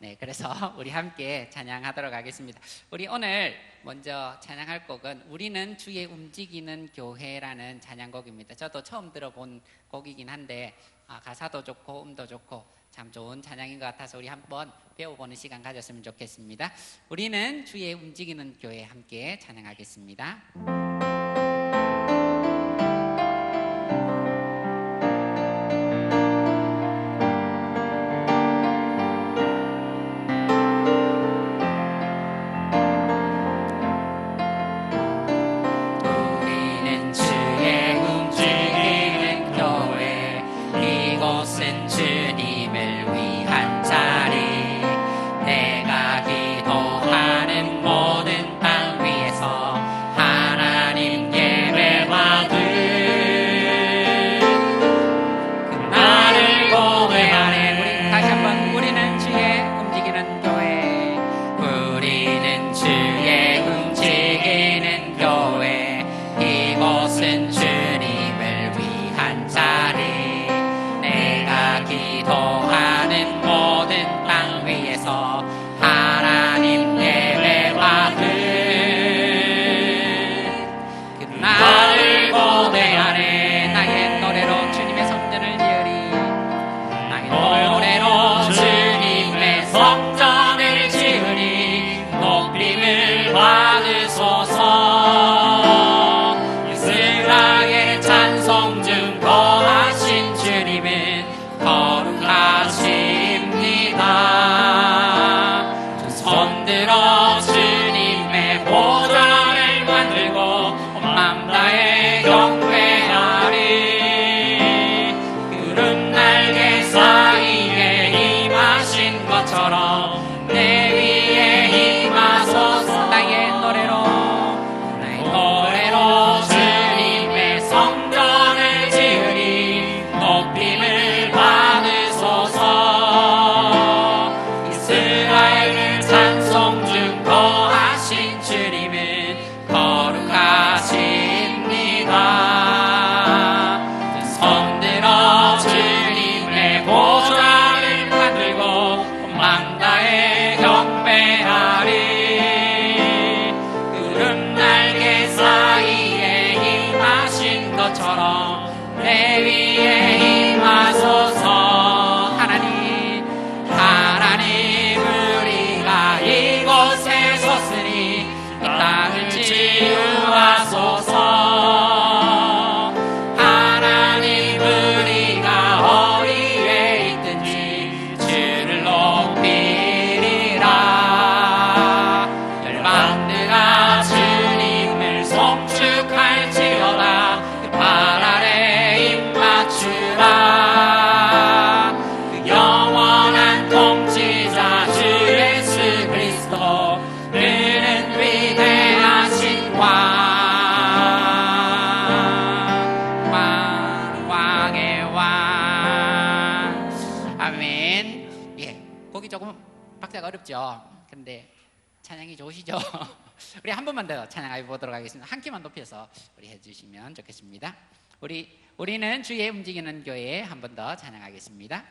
네, 그래서 우리 함께 찬양하도록 하겠습니다. 우리 오늘 먼저 찬양할 곡은 우리는 주의 움직이는 교회라는 찬양곡입니다. 저도 처음 들어본 곡이긴 한데 가사도 좋고 음도 좋고 참 좋은 찬양인 것 같아서 우리 한번 배워보는 시간 가졌으면 좋겠습니다. 우리는 주의 움직이는 교회 함께 찬양하겠습니다. 어렵죠. 그런데 찬양이 좋으시죠? 우리 한 번만 더 찬양해 보도록 하겠습니다. 한 키만 높여서 우리 해주시면 좋겠습니다. 우리는 주의 움직이는 교회 한 번 더 찬양하겠습니다.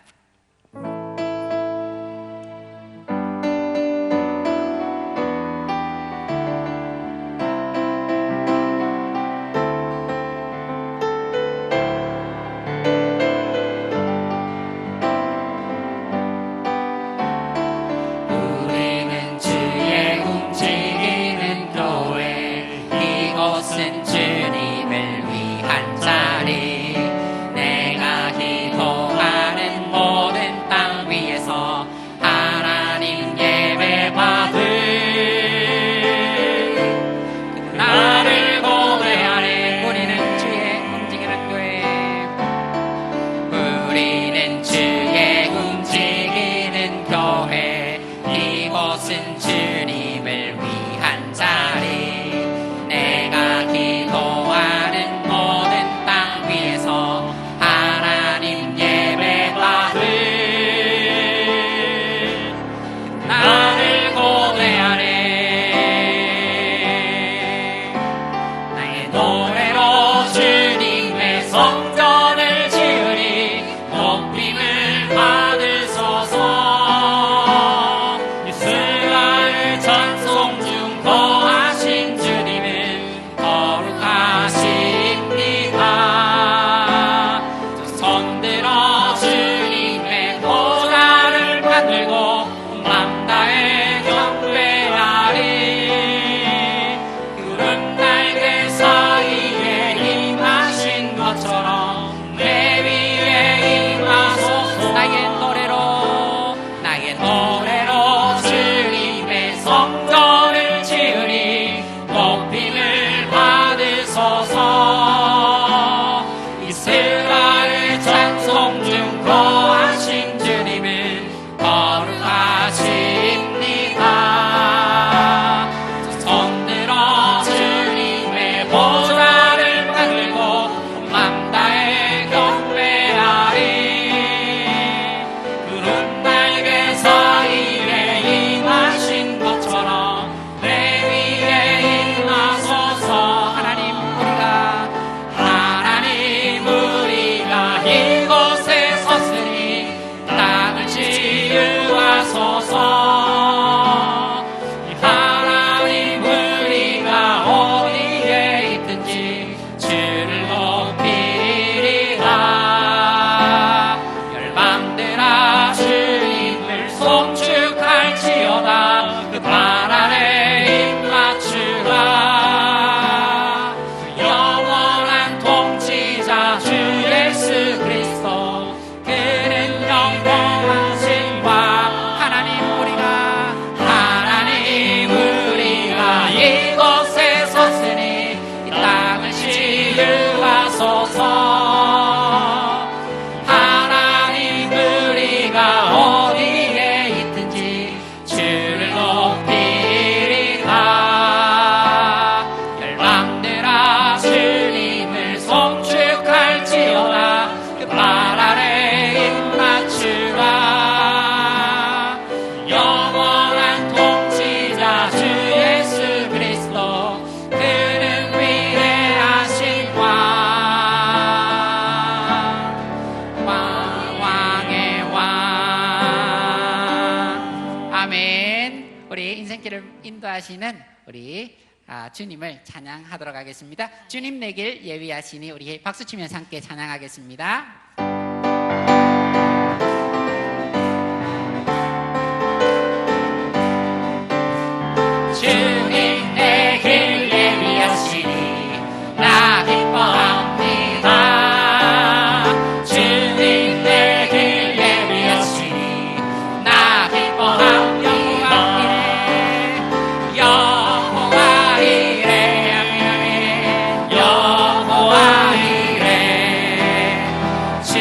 주님을 위한 자리 내가 기도하는 함께 노래로 주님의 성전을 지으리 높임을 받으소서. 이스라엘 찬송 중 거하신 주님은 거룩하십니다. 손들어 주님의 보좌를 만들고 온 다해 경배하리. 구름 날개 사이에 임하신 것처럼 내 위에 임하소서. 하나님 우리가 이곳에 섰으니 땅을 치유하소서. 하나님 우리가 어디에 있든지 주를 높이리라. 열방들아 주님을 송축할지어다. 그 발 아래 입 맞추라. 그 영원한 통치자 주 예수 그리스도 그는 영원하신 왕. 하나님 우리가 이곳에 섰으니 이 땅을 치유하소서. 하나님 우리가 어디에 있든지 주를 높이리라. 열방들아 주님을 송축할지어다. 그 발 아래 입 맞추라. 영원한 통치자 주 예수 그리스도 그는 위대하신 왕의 왕. 아멘. 우리 인생길을 인도하시는 우리 주님을 찬양하도록 하겠습니다. 주님 내길 예비하시니 우리 박수치면서 함께 찬양하겠습니다. 주님 내 길 예비하시니 나 기뻐합니다. 주님 내 길 예비하시니 나 기뻐합니다. 여호와 이레 여호와 이레 주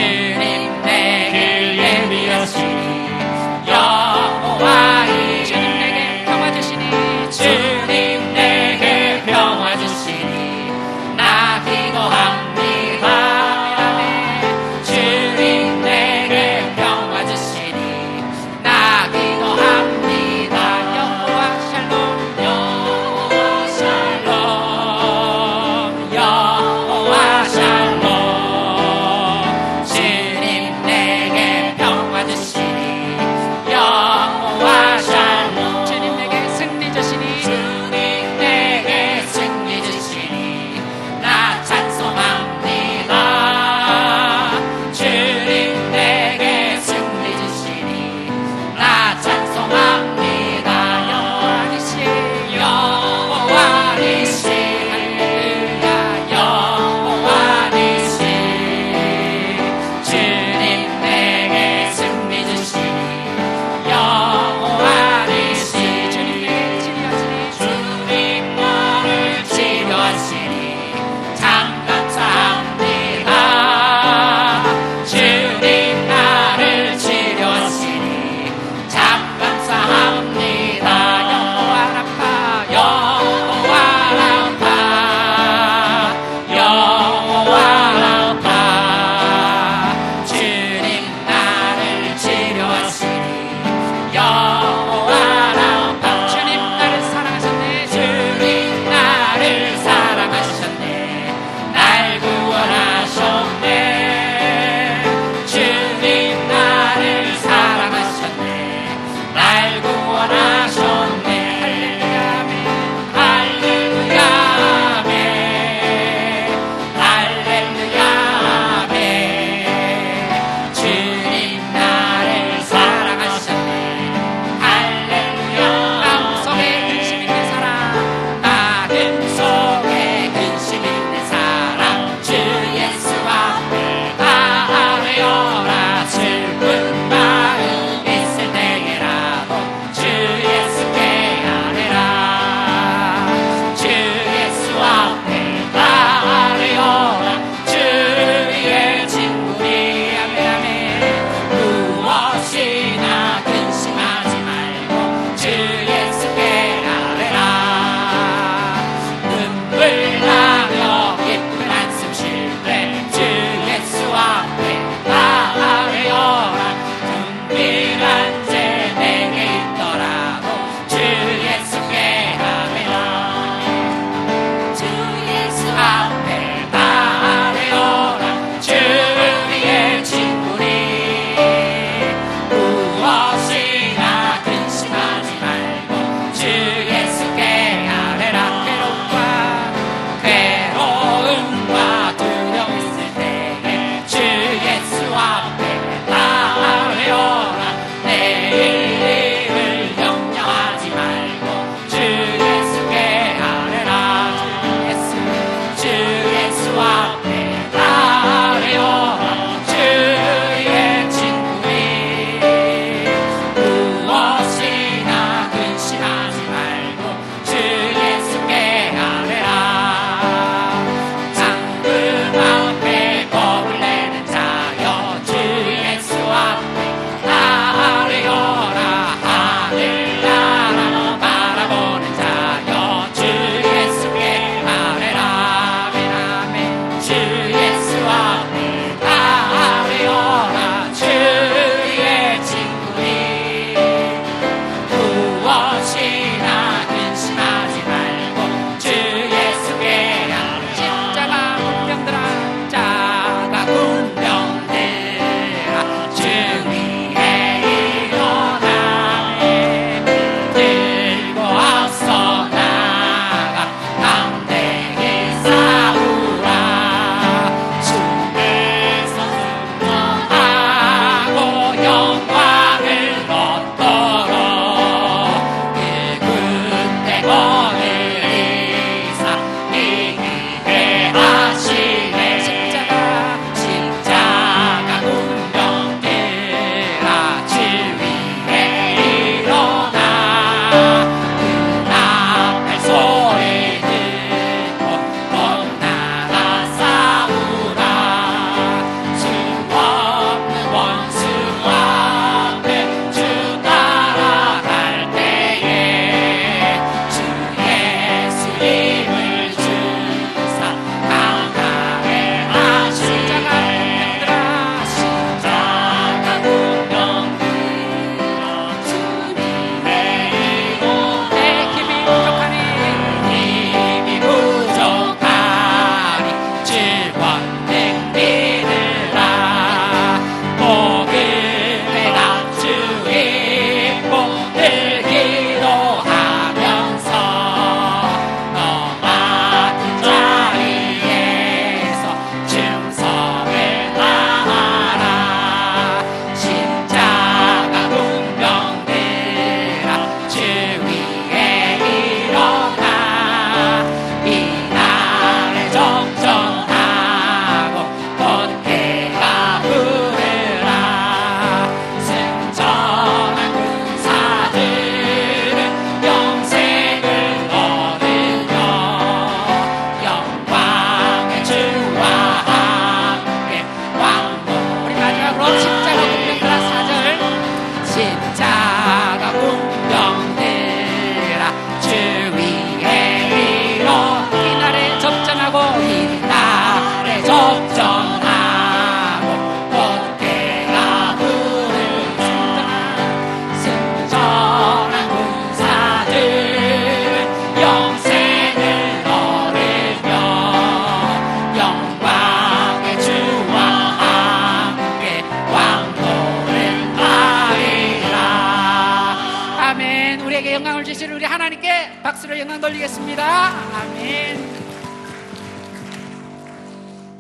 아멘. 우리에게 영광을 주실 우리 하나님께 박수로 영광 돌리겠습니다. 아멘.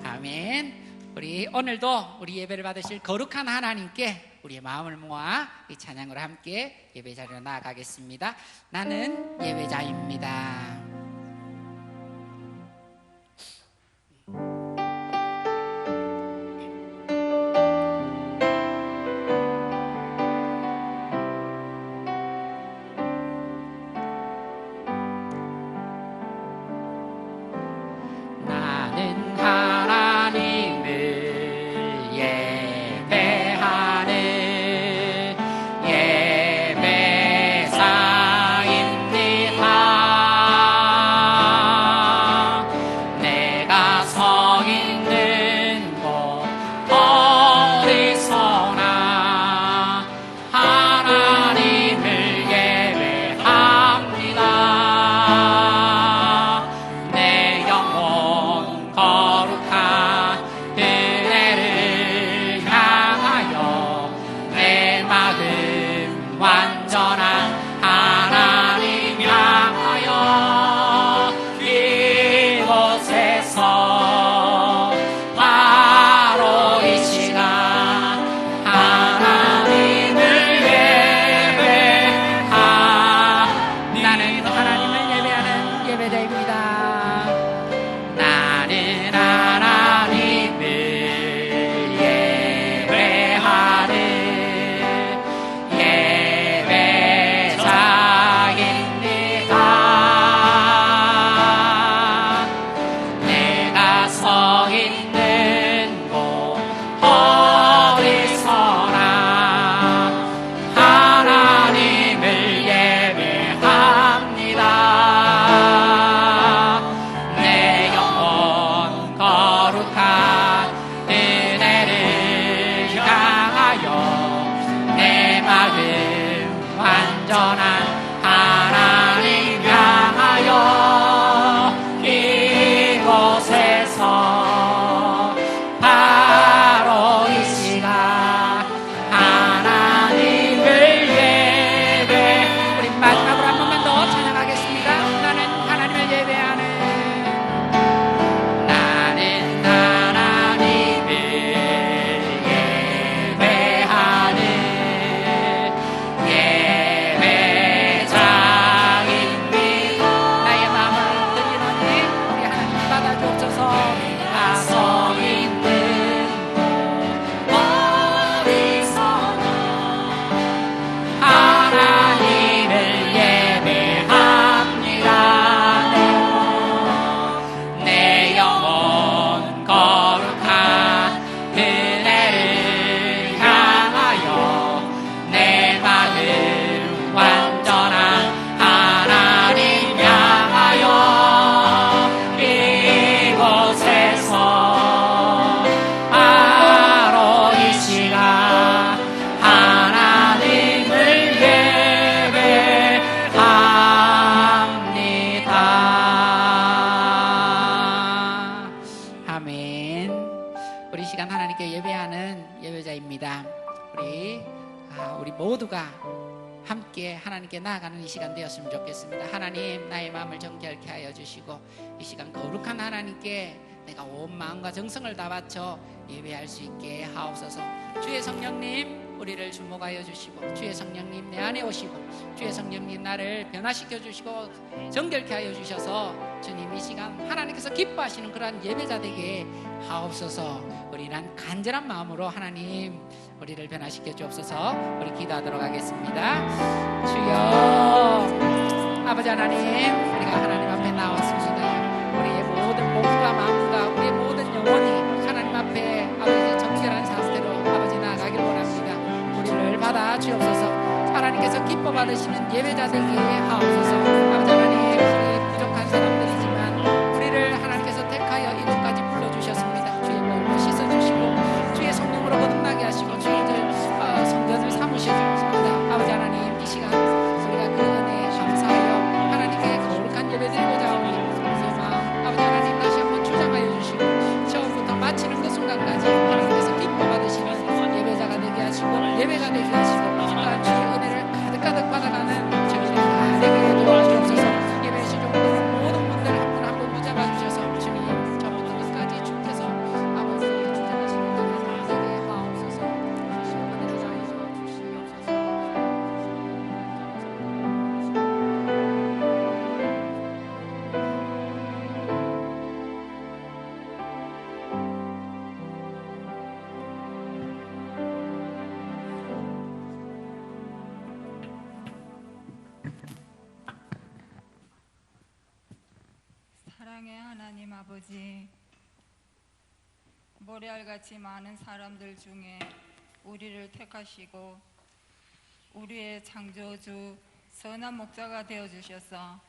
아멘. 우리 오늘도 우리 예배를 받으실 거룩한 하나님께 우리의 마음을 모아 이 찬양으로 함께 예배 자리로 나아가겠습니다. 나는 예배자입니다. 우리 모두가 함께 하나님께 나아가는 이 시간 되었으면 좋겠습니다. 하나님, 나의 마음을 정결케 하여 주시고 이 시간 거룩한 하나님께 내가 온 마음과 정성을 다 바쳐 예배할 수 있게 하옵소서. 주의 성령님, 우리를 주목하여 주시고, 주의 성령님 내 안에 오시고, 주의 성령님 나를 변화시켜 주시고 정결케 하여 주셔서 주님 이 시간 하나님께서 기뻐하시는 그러한 예배자 되게 하옵소서. 우리는 간절한 마음으로 하나님 우리를 변화시켜 주옵소서. 우리 기도하도록 하겠습니다. 주여, 아버지 하나님, 우리가 하나님 앞에 나왔습니다. 우리의 모든 몸과 마음과 우리의 모든 영혼이 하나님 앞에 아버지 정결한 상태로 아버지 나아가길 원합니다. 우리를 받아 주옵소서. 하나님께서 기뻐 받으시는 예배자 되게 하옵소서. 아버지 하나님, 우리 부족한 사람들이지만 우리를 하나님께서 택하여 이곳까지 불러주셨습니다. 주의 몸을 씻어주시고 주의 성령으로 거듭나게 하시고 주의 성전을 삼으셔주셨습니다. 아버지 하나님, 이 시간 우리가 그 은혜에 감사하여 하나님께 거룩한 예배 드리고자 합니다. 아버지 하나님, 다시 한번 주장하여 주시고 처음부터 마치는 그 순간까지 하나님께서 기뻐 받으시는 예배자가 되게 하시고 예배가 되게 하시고 주의 은혜를 가득가득 받아가는 아버지, 모래알같이 많은 사람들 중에 우리를 택하시고 우리의 창조주 선한 목자가 되어주셔서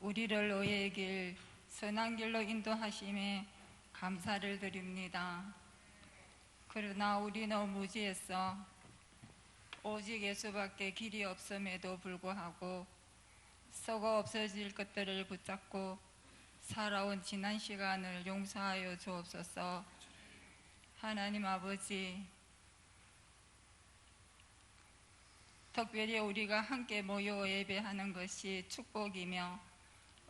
우리를 의의 길, 선한 길로 인도하심에 감사를 드립니다. 그러나 우리는 무지해서 오직 예수밖에 길이 없음에도 불구하고 썩어 없어질 것들을 붙잡고 살아온 지난 시간을 용서하여 주옵소서. 하나님 아버지, 특별히 우리가 함께 모여 예배하는 것이 축복이며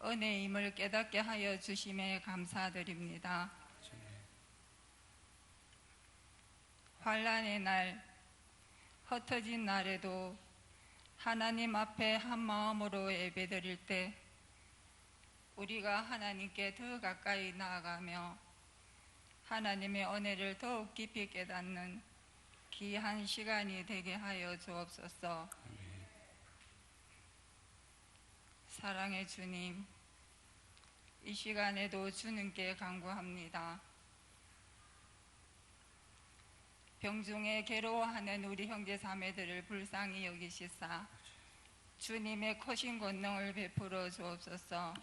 은혜임을 깨닫게 하여 주심에 감사드립니다. 환난의 날, 흩어진 날에도 하나님 앞에 한 마음으로 예배드릴 때 우리가 하나님께 더 가까이 나아가며 하나님의 은혜를 더욱 깊이 깨닫는 귀한 시간이 되게 하여 주옵소서. 사랑의 주님, 이 시간에도 주님께 간구합니다. 병중에 괴로워하는 우리 형제 자매들을 불쌍히 여기시사 주님의 크신 권능을 베풀어 주옵소서.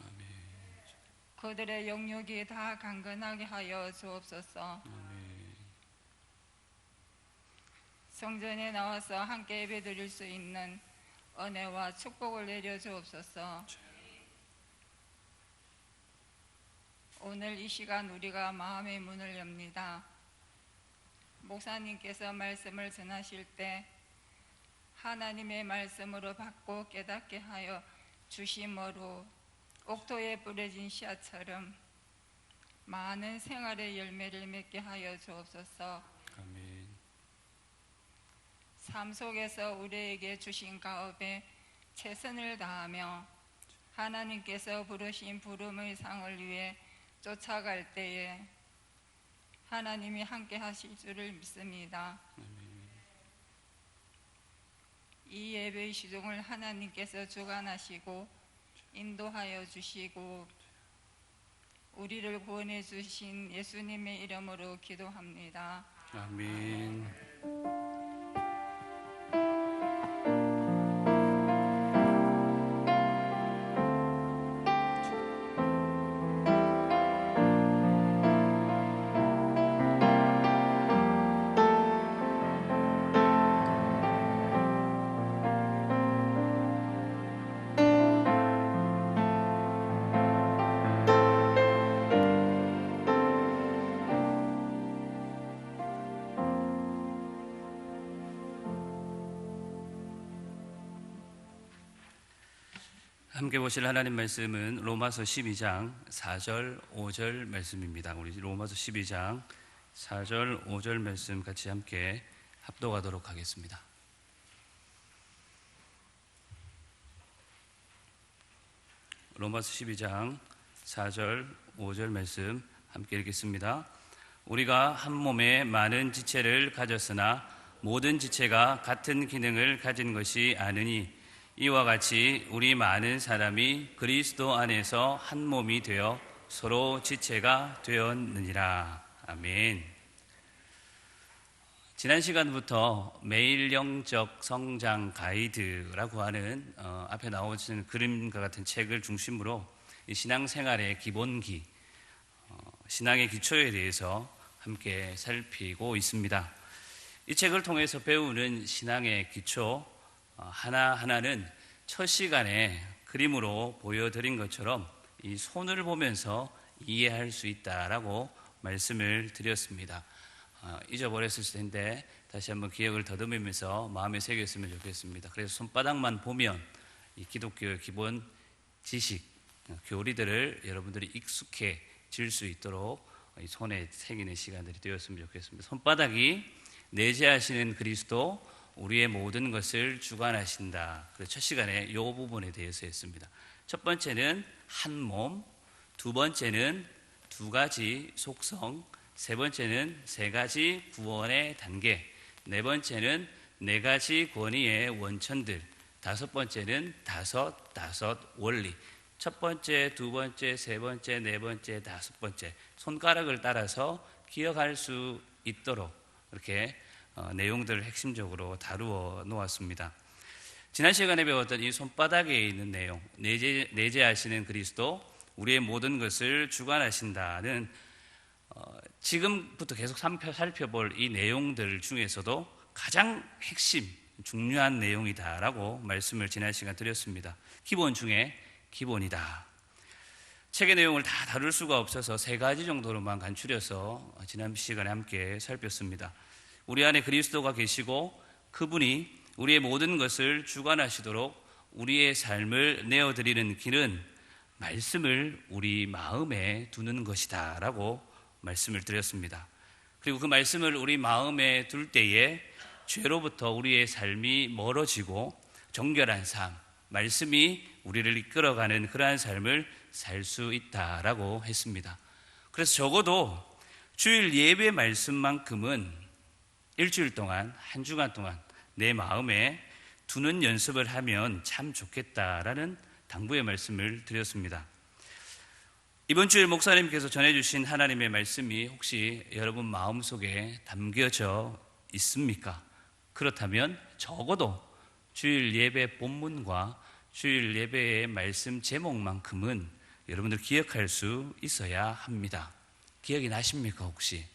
그들의 영육이 다 강건하게 하여 주옵소서. 성전에 나와서 함께 예배드릴 수 있는 은혜와 축복을 내려 주옵소서. 오늘 이 시간 우리가 마음의 문을 엽니다. 목사님께서 말씀을 전하실 때 하나님의 말씀으로 받고 깨닫게 하여 주심으로 옥토에 뿌려진 씨앗처럼 많은 생활의 열매를 맺게 하여 주옵소서. 아멘. 삶 속에서 우리에게 주신 가업에 최선을 다하며 하나님께서 부르신 부름의 상을 위해 쫓아갈 때에 하나님이 함께 하실 줄을 믿습니다. 이 예배의 시종을 하나님께서 주관하시고 인도하여 주시고 우리를 구원해 주신 예수님의 이름으로 기도합니다. 아멘. 함께 보실 하나님 말씀은 로마서 12장 4절 5절 말씀입니다. 우리 로마서 12장 4절 5절 말씀 같이 함께 합독하도록 하겠습니다. 로마서 12장 4절 5절 말씀 함께 읽겠습니다. 우리가 한 몸에 많은 지체를 가졌으나 모든 지체가 같은 기능을 가진 것이 아니니 이와 같이 우리 많은 사람이 그리스도 안에서 한 몸이 되어 서로 지체가 되었느니라. 아멘. 지난 시간부터 매일 영적 성장 가이드라고 하는 앞에 나오시는 그림과 같은 책을 중심으로 이 신앙생활의 기본기, 신앙의 기초에 대해서 함께 살피고 있습니다. 이 책을 통해서 배우는 신앙의 기초 하나하나는 첫 시간에 그림으로 보여드린 것처럼 이 손을 보면서 이해할 수 있다라고 말씀을 드렸습니다. 잊어버렸을 텐데 다시 한번 기억을 더듬으면서 마음에 새겼으면 좋겠습니다. 그래서 손바닥만 보면 이 기독교의 기본 지식, 교리들을 여러분들이 익숙해질 수 있도록 이 손에 새기는 시간들이 되었으면 좋겠습니다. 손바닥이 내재하시는 그리스도, 우리의 모든 것을 주관하신다. 그래서 첫 시간에 이 부분에 대해서 했습니다. 첫 번째는 한 몸, 두 번째는 두 가지 속성, 세 번째는 세 가지 구원의 단계, 네 번째는 네 가지 권위의 원천들, 다섯 번째는 다섯 원리, 첫 번째, 두 번째, 세 번째, 네 번째, 다섯 번째 손가락을 따라서 기억할 수 있도록 이렇게 내용들을 핵심적으로 다루어 놓았습니다. 지난 시간에 배웠던 이 손바닥에 있는 내용, 내재하시는 그리스도, 우리의 모든 것을 주관하신다는 지금부터 계속 살펴볼 이 내용들 중에서도 가장 핵심, 중요한 내용이다라고 말씀을 지난 시간 드렸습니다. 기본 중에 기본이다. 책의 내용을 다 다룰 수가 없어서 세 가지 정도로만 간추려서 지난 시간에 함께 살폈습니다. 우리 안에 그리스도가 계시고 그분이 우리의 모든 것을 주관하시도록 우리의 삶을 내어드리는 길은 말씀을 우리 마음에 두는 것이다 라고 말씀을 드렸습니다. 그리고 그 말씀을 우리 마음에 둘 때에 죄로부터 우리의 삶이 멀어지고 정결한 삶, 말씀이 우리를 이끌어가는 그러한 삶을 살 수 있다라고 했습니다. 그래서 적어도 주일 예배 말씀만큼은 일주일 동안, 한 주간 동안 내 마음에 두는 연습을 하면 참 좋겠다라는 당부의 말씀을 드렸습니다. 이번 주일 목사님께서 전해주신 하나님의 말씀이 혹시 여러분 마음속에 담겨져 있습니까? 그렇다면 적어도 주일 예배 본문과 주일 예배의 말씀 제목만큼은 여러분들 기억할 수 있어야 합니다. 기억이 나십니까 혹시?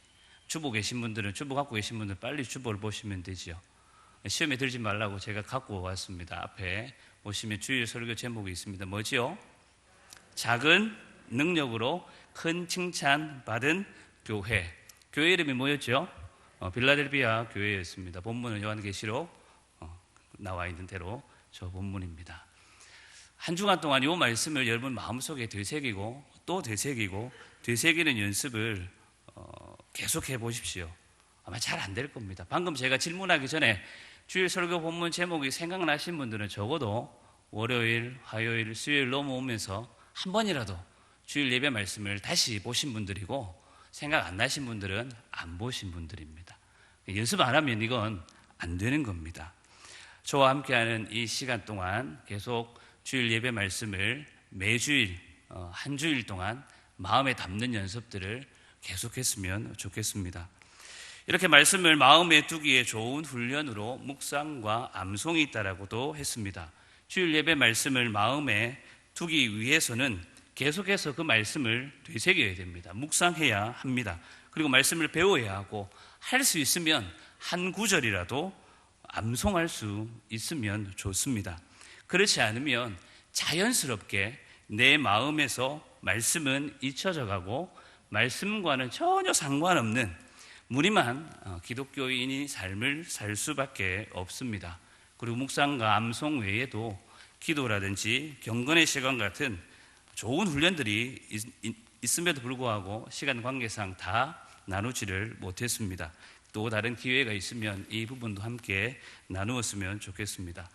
주보 계신 분들은, 주보 갖고 계신 분들은 빨리 주보를 보시면 되죠. 시험에 들지 말라고 제가 갖고 왔습니다. 앞에 보시면 주일 설교 제목이 있습니다. 뭐지요? 작은 능력으로 큰 칭찬 받은 교회. 교회 이름이 뭐였죠? 빌라델비아 교회였습니다. 본문은 요한계시록 나와 있는 대로 저 본문입니다. 한 주간 동안 이 말씀을 여러분 마음속에 되새기고 또 되새기고 되새기는 연습을 계속해 보십시오. 아마 잘 안 될 겁니다. 방금 제가 질문하기 전에 주일 설교 본문 제목이 생각나신 분들은 적어도 월요일, 화요일, 수요일 넘어오면서 한 번이라도 주일 예배 말씀을 다시 보신 분들이고, 생각 안 나신 분들은 안 보신 분들입니다. 연습 안 하면 이건 안 되는 겁니다. 저와 함께하는 이 시간 동안 계속 주일 예배 말씀을 매주일 한 주일 동안 마음에 담는 연습들을 계속했으면 좋겠습니다. 이렇게 말씀을 마음에 두기에 좋은 훈련으로 묵상과 암송이 있다라고도 했습니다. 주일 예배 말씀을 마음에 두기 위해서는 계속해서 그 말씀을 되새겨야 됩니다. 묵상해야 합니다. 그리고 말씀을 배워야 하고, 할 수 있으면 한 구절이라도 암송할 수 있으면 좋습니다. 그렇지 않으면 자연스럽게 내 마음에서 말씀은 잊혀져 가고 말씀과는 전혀 상관없는 무림한 기독교인이 삶을 살 수밖에 없습니다. 그리고 묵상과 암송 외에도 기도라든지 경건의 시간 같은 좋은 훈련들이 있음에도 불구하고 시간 관계상 다 나누지를 못했습니다. 또 다른 기회가 있으면 이 부분도 함께 나누었으면 좋겠습니다.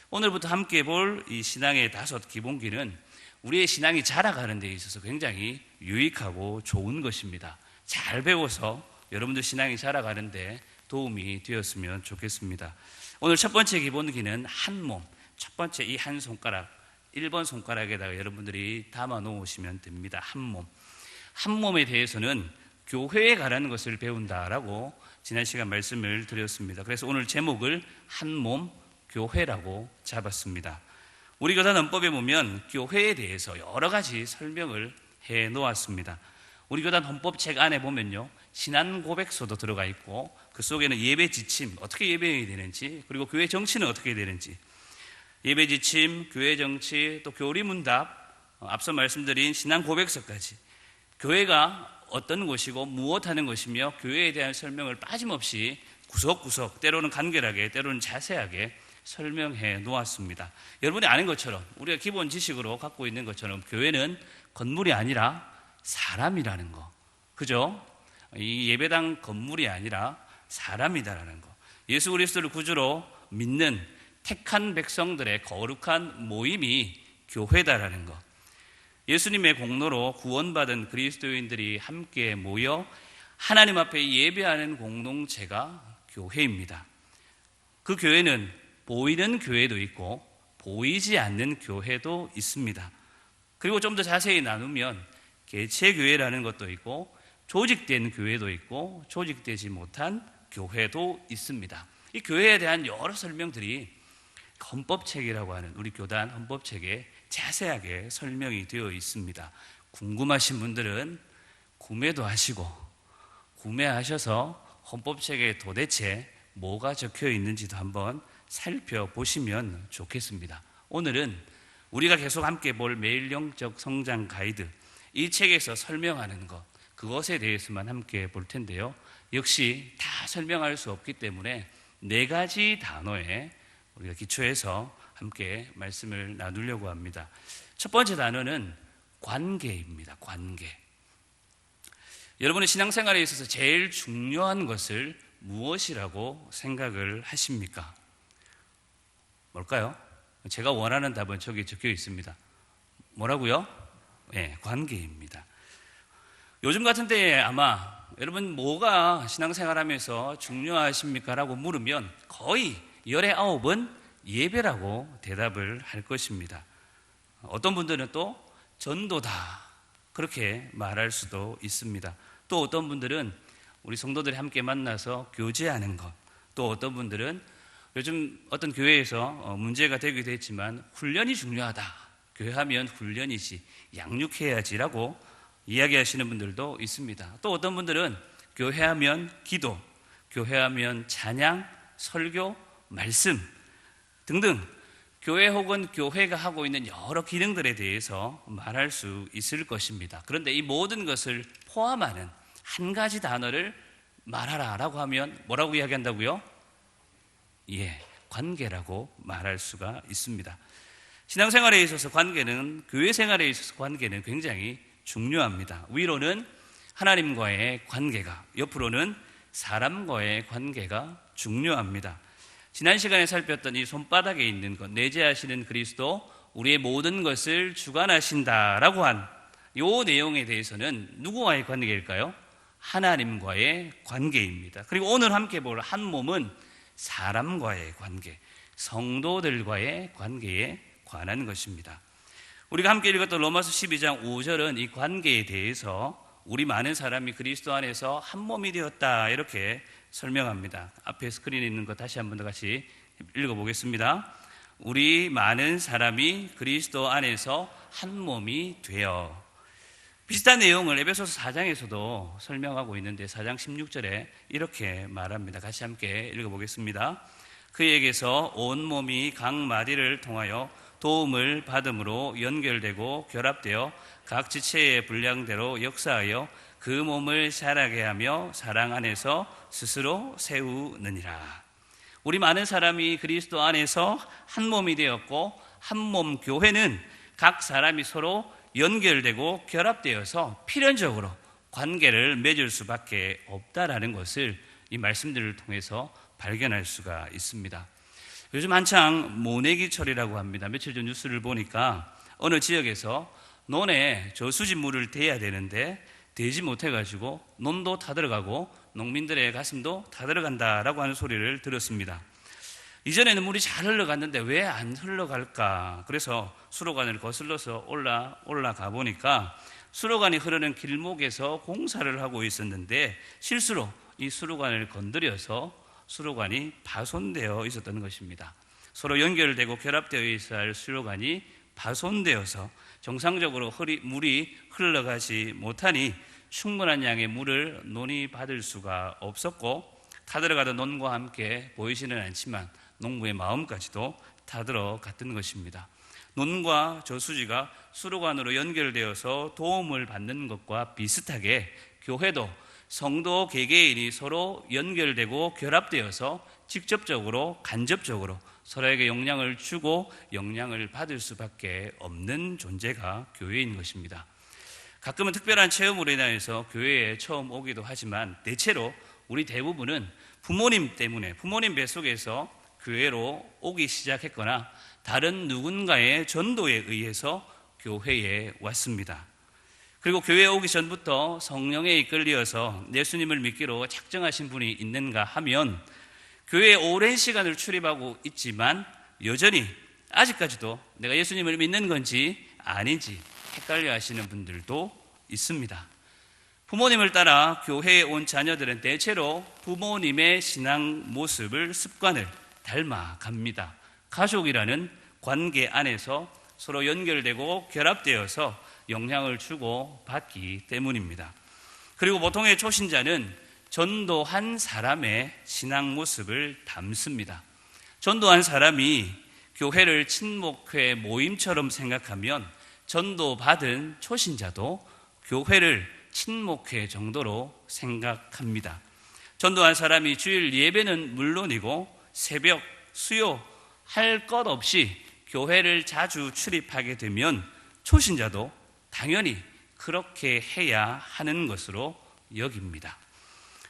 오늘부터 함께 볼 이 신앙의 5 기본기는 우리의 신앙이 자라가는 데 있어서 굉장히 유익하고 좋은 것입니다. 잘 배워서 여러분들 신앙이 자라가는데 도움이 되었으면 좋겠습니다. 오늘 첫 번째 기본기는 한 몸, 첫 번째 이 한 손가락, 1번 손가락에다가 여러분들이 담아 놓으시면 됩니다. 한 몸. 한 몸에 대해서는 교회에 가라는 것을 배운다라고 지난 시간 말씀을 드렸습니다. 그래서 오늘 제목을 한 몸 교회라고 잡았습니다. 우리 교단 헌법에 보면 교회에 대해서 여러 가지 설명을 해 놓았습니다. 우리 교단 헌법책 안에 보면요, 신안 고백서도 들어가 있고, 그 속에는 예배 지침, 어떻게 예배해야 되는지, 그리고 교회 정치는 어떻게 해야 되는지, 예배 지침, 교회 정치, 또 교리문답, 앞서 말씀드린 신안 고백서까지 교회가 어떤 곳이고 무엇하는 것이며 교회에 대한 설명을 빠짐없이 구석구석, 때로는 간결하게, 때로는 자세하게 설명해 놓았습니다. 여러분이 아는 것처럼, 우리가 기본 지식으로 갖고 있는 것처럼 교회는 건물이 아니라 사람이라는 거, 그죠? 이 예배당 건물이 아니라 사람이다라는 거, 예수 그리스도를 구주로 믿는 택한 백성들의 거룩한 모임이 교회다라는 것, 예수님의 공로로 구원받은 그리스도인들이 함께 모여 하나님 앞에 예배하는 공동체가 교회입니다. 그 교회는 보이는 교회도 있고 보이지 않는 교회도 있습니다. 그리고 좀 더 자세히 나누면 개체교회라는 것도 있고 조직된 교회도 있고 조직되지 못한 교회도 있습니다. 이 교회에 대한 여러 설명들이 헌법책이라고 하는 우리 교단 헌법책에 자세하게 설명이 되어 있습니다. 궁금하신 분들은 구매도 하시고 구매하셔서 헌법책에 도대체 뭐가 적혀 있는지도 한번 살펴보시면 좋겠습니다. 오늘은 우리가 계속 함께 볼 매일 영적 성장 가이드, 이 책에서 설명하는 것, 그것에 대해서만 함께 볼 텐데요. 역시 다 설명할 수 없기 때문에 4가지 단어에 우리가 기초해서 함께 말씀을 나누려고 합니다. 첫 번째 단어는 관계입니다. 관계. 여러분의 신앙생활에 있어서 제일 중요한 것을 무엇이라고 생각을 하십니까? 뭘까요? 제가 원하는 답은 저기 적혀 있습니다. 뭐라고요? 네, 관계입니다. 요즘 같은 때에 아마 여러분 뭐가 신앙생활하면서 중요하십니까? 라고 물으면 거의 19은 예배라고 대답을 할 것입니다. 어떤 분들은 또 전도다 그렇게 말할 수도 있습니다. 또 어떤 분들은 우리 성도들이 함께 만나서 교제하는 것, 또 어떤 분들은 요즘 어떤 교회에서 문제가 되기도 했지만 훈련이 중요하다. 교회하면 훈련이지 양육해야지라고 이야기하시는 분들도 있습니다. 또 어떤 분들은 교회하면 기도, 교회하면 찬양, 설교, 말씀 등등 교회 혹은 교회가 하고 있는 여러 기능들에 대해서 말할 수 있을 것입니다. 그런데 이 모든 것을 포함하는 한 가지 단어를 말하라라고 하면 뭐라고 이야기한다고요? 예, 관계라고 말할 수가 있습니다. 신앙생활에 있어서 관계는, 교회 생활에 있어서 관계는 굉장히 중요합니다. 위로는 하나님과의 관계가, 옆으로는 사람과의 관계가 중요합니다. 지난 시간에 살폈던 이 손바닥에 있는 것, 내재하시는 그리스도, 우리의 모든 것을 주관하신다라고 한 이 내용에 대해서는 누구와의 관계일까요? 하나님과의 관계입니다. 그리고 오늘 함께 볼 한 몸은 사람과의 관계, 성도들과의 관계에 관한 것입니다. 우리가 함께 읽었던 로마서 12장 5절은 이 관계에 대해서 우리 많은 사람이 그리스도 안에서 한 몸이 되었다 이렇게 설명합니다. 앞에 스크린에 있는 거 다시 한 번 더 같이 읽어보겠습니다. 우리 많은 사람이 그리스도 안에서 한 몸이 되어. 비슷한 내용을 에베소서 4장에서도 설명하고 있는데 4장 16절에 이렇게 말합니다. 같이 함께 읽어보겠습니다. 그에게서 온 몸이 각 마디를 통하여 도움을 받음으로 연결되고 결합되어 각 지체의 분량대로 역사하여 그 몸을 자라게 하며 사랑 안에서 스스로 세우느니라. 우리 많은 사람이 그리스도 안에서 한 몸이 되었고 한 몸 교회는 각 사람이 서로 연결되고 결합되어서 필연적으로 관계를 맺을 수밖에 없다라는 것을 이 말씀들을 통해서 발견할 수가 있습니다. 요즘 한창 모내기철이라고 합니다. 며칠 전 뉴스를 보니까 어느 지역에서 논에 저수지물을 대야 되는데 대지 못해가지고 논도 타들어가고 농민들의 가슴도 타들어간다라고 하는 소리를 들었습니다. 이전에는 물이 잘 흘러갔는데 왜 안 흘러갈까? 그래서 수로관을 거슬러서 올라가 보니까 수로관이 흐르는 길목에서 공사를 하고 있었는데 실수로 이 수로관을 건드려서 수로관이 파손되어 있었던 것입니다. 서로 연결되고 결합되어 있어야 할 수로관이 파손되어서 정상적으로 물이 흘러가지 못하니 충분한 양의 물을 논이 받을 수가 없었고 타들어가던 논과 함께 보이지는 않지만 농부의 마음까지도 타들어갔던 것입니다. 논과 저수지가 수로관으로 연결되어서 도움을 받는 것과 비슷하게 교회도 성도 개개인이 서로 연결되고 결합되어서 직접적으로 간접적으로 서로에게 영향을 주고 영향을 받을 수밖에 없는 존재가 교회인 것입니다. 가끔은 특별한 체험으로 인해서 교회에 처음 오기도 하지만 대체로 우리 대부분은 부모님 때문에 부모님 뱃속에서 교회로 오기 시작했거나 다른 누군가의 전도에 의해서 교회에 왔습니다. 그리고 교회에 오기 전부터 성령에 이끌려서 예수님을 믿기로 작정하신 분이 있는가 하면 교회에 오랜 시간을 출입하고 있지만 여전히 아직까지도 내가 예수님을 믿는 건지 아닌지 헷갈려 하시는 분들도 있습니다. 부모님을 따라 교회에 온 자녀들은 대체로 부모님의 신앙 모습을, 습관을 닮아갑니다. 가족이라는 관계 안에서 서로 연결되고 결합되어서 영향을 주고 받기 때문입니다. 그리고 보통의 초신자는 전도한 사람의 신앙 모습을 담습니다. 전도한 사람이 교회를 친목회 모임처럼 생각하면 전도받은 초신자도 교회를 친목회 정도로 생각합니다. 전도한 사람이 주일 예배는 물론이고 새벽, 수요 할 것 없이 교회를 자주 출입하게 되면 초신자도 당연히 그렇게 해야 하는 것으로 여깁니다.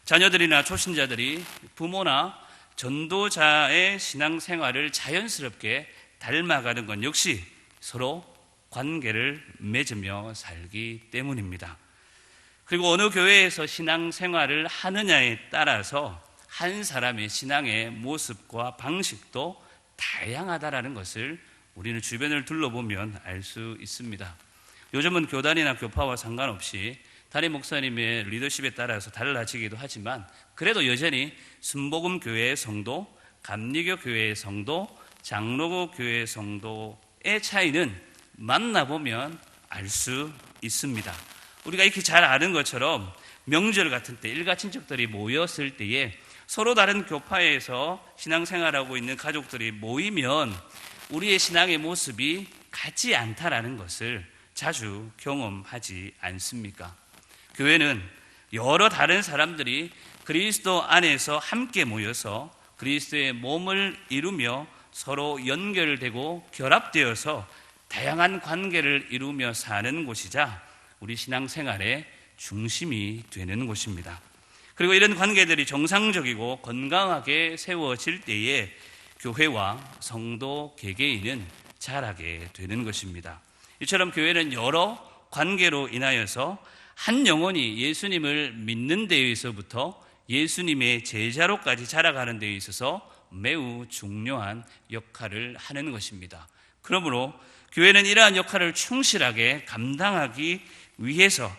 자녀들이나 초신자들이 부모나 전도자의 신앙생활을 자연스럽게 닮아가는 건 역시 서로 관계를 맺으며 살기 때문입니다. 그리고 어느 교회에서 신앙생활을 하느냐에 따라서 한 사람의 신앙의 모습과 방식도 다양하다라는 것을 우리는 주변을 둘러보면 알 수 있습니다. 요즘은 교단이나 교파와 상관없이 담임 목사님의 리더십에 따라서 달라지기도 하지만 그래도 여전히 순복음교회의 성도, 감리교 교회의 성도, 장로교 교회의 성도의 차이는 만나보면 알 수 있습니다. 우리가 익히 잘 아는 것처럼 명절 같은 때 일가 친척들이 모였을 때에 서로 다른 교파에서 신앙생활하고 있는 가족들이 모이면 우리의 신앙의 모습이 같지 않다라는 것을 자주 경험하지 않습니까? 교회는 여러 다른 사람들이 그리스도 안에서 함께 모여서 그리스도의 몸을 이루며 서로 연결되고 결합되어서 다양한 관계를 이루며 사는 곳이자 우리 신앙생활의 중심이 되는 곳입니다. 그리고 이런 관계들이 정상적이고 건강하게 세워질 때에 교회와 성도 개개인은 자라게 되는 것입니다. 이처럼 교회는 여러 관계로 인하여서 한 영혼이 예수님을 믿는 데에서부터 예수님의 제자로까지 자라가는 데에 있어서 매우 중요한 역할을 하는 것입니다. 그러므로 교회는 이러한 역할을 충실하게 감당하기 위해서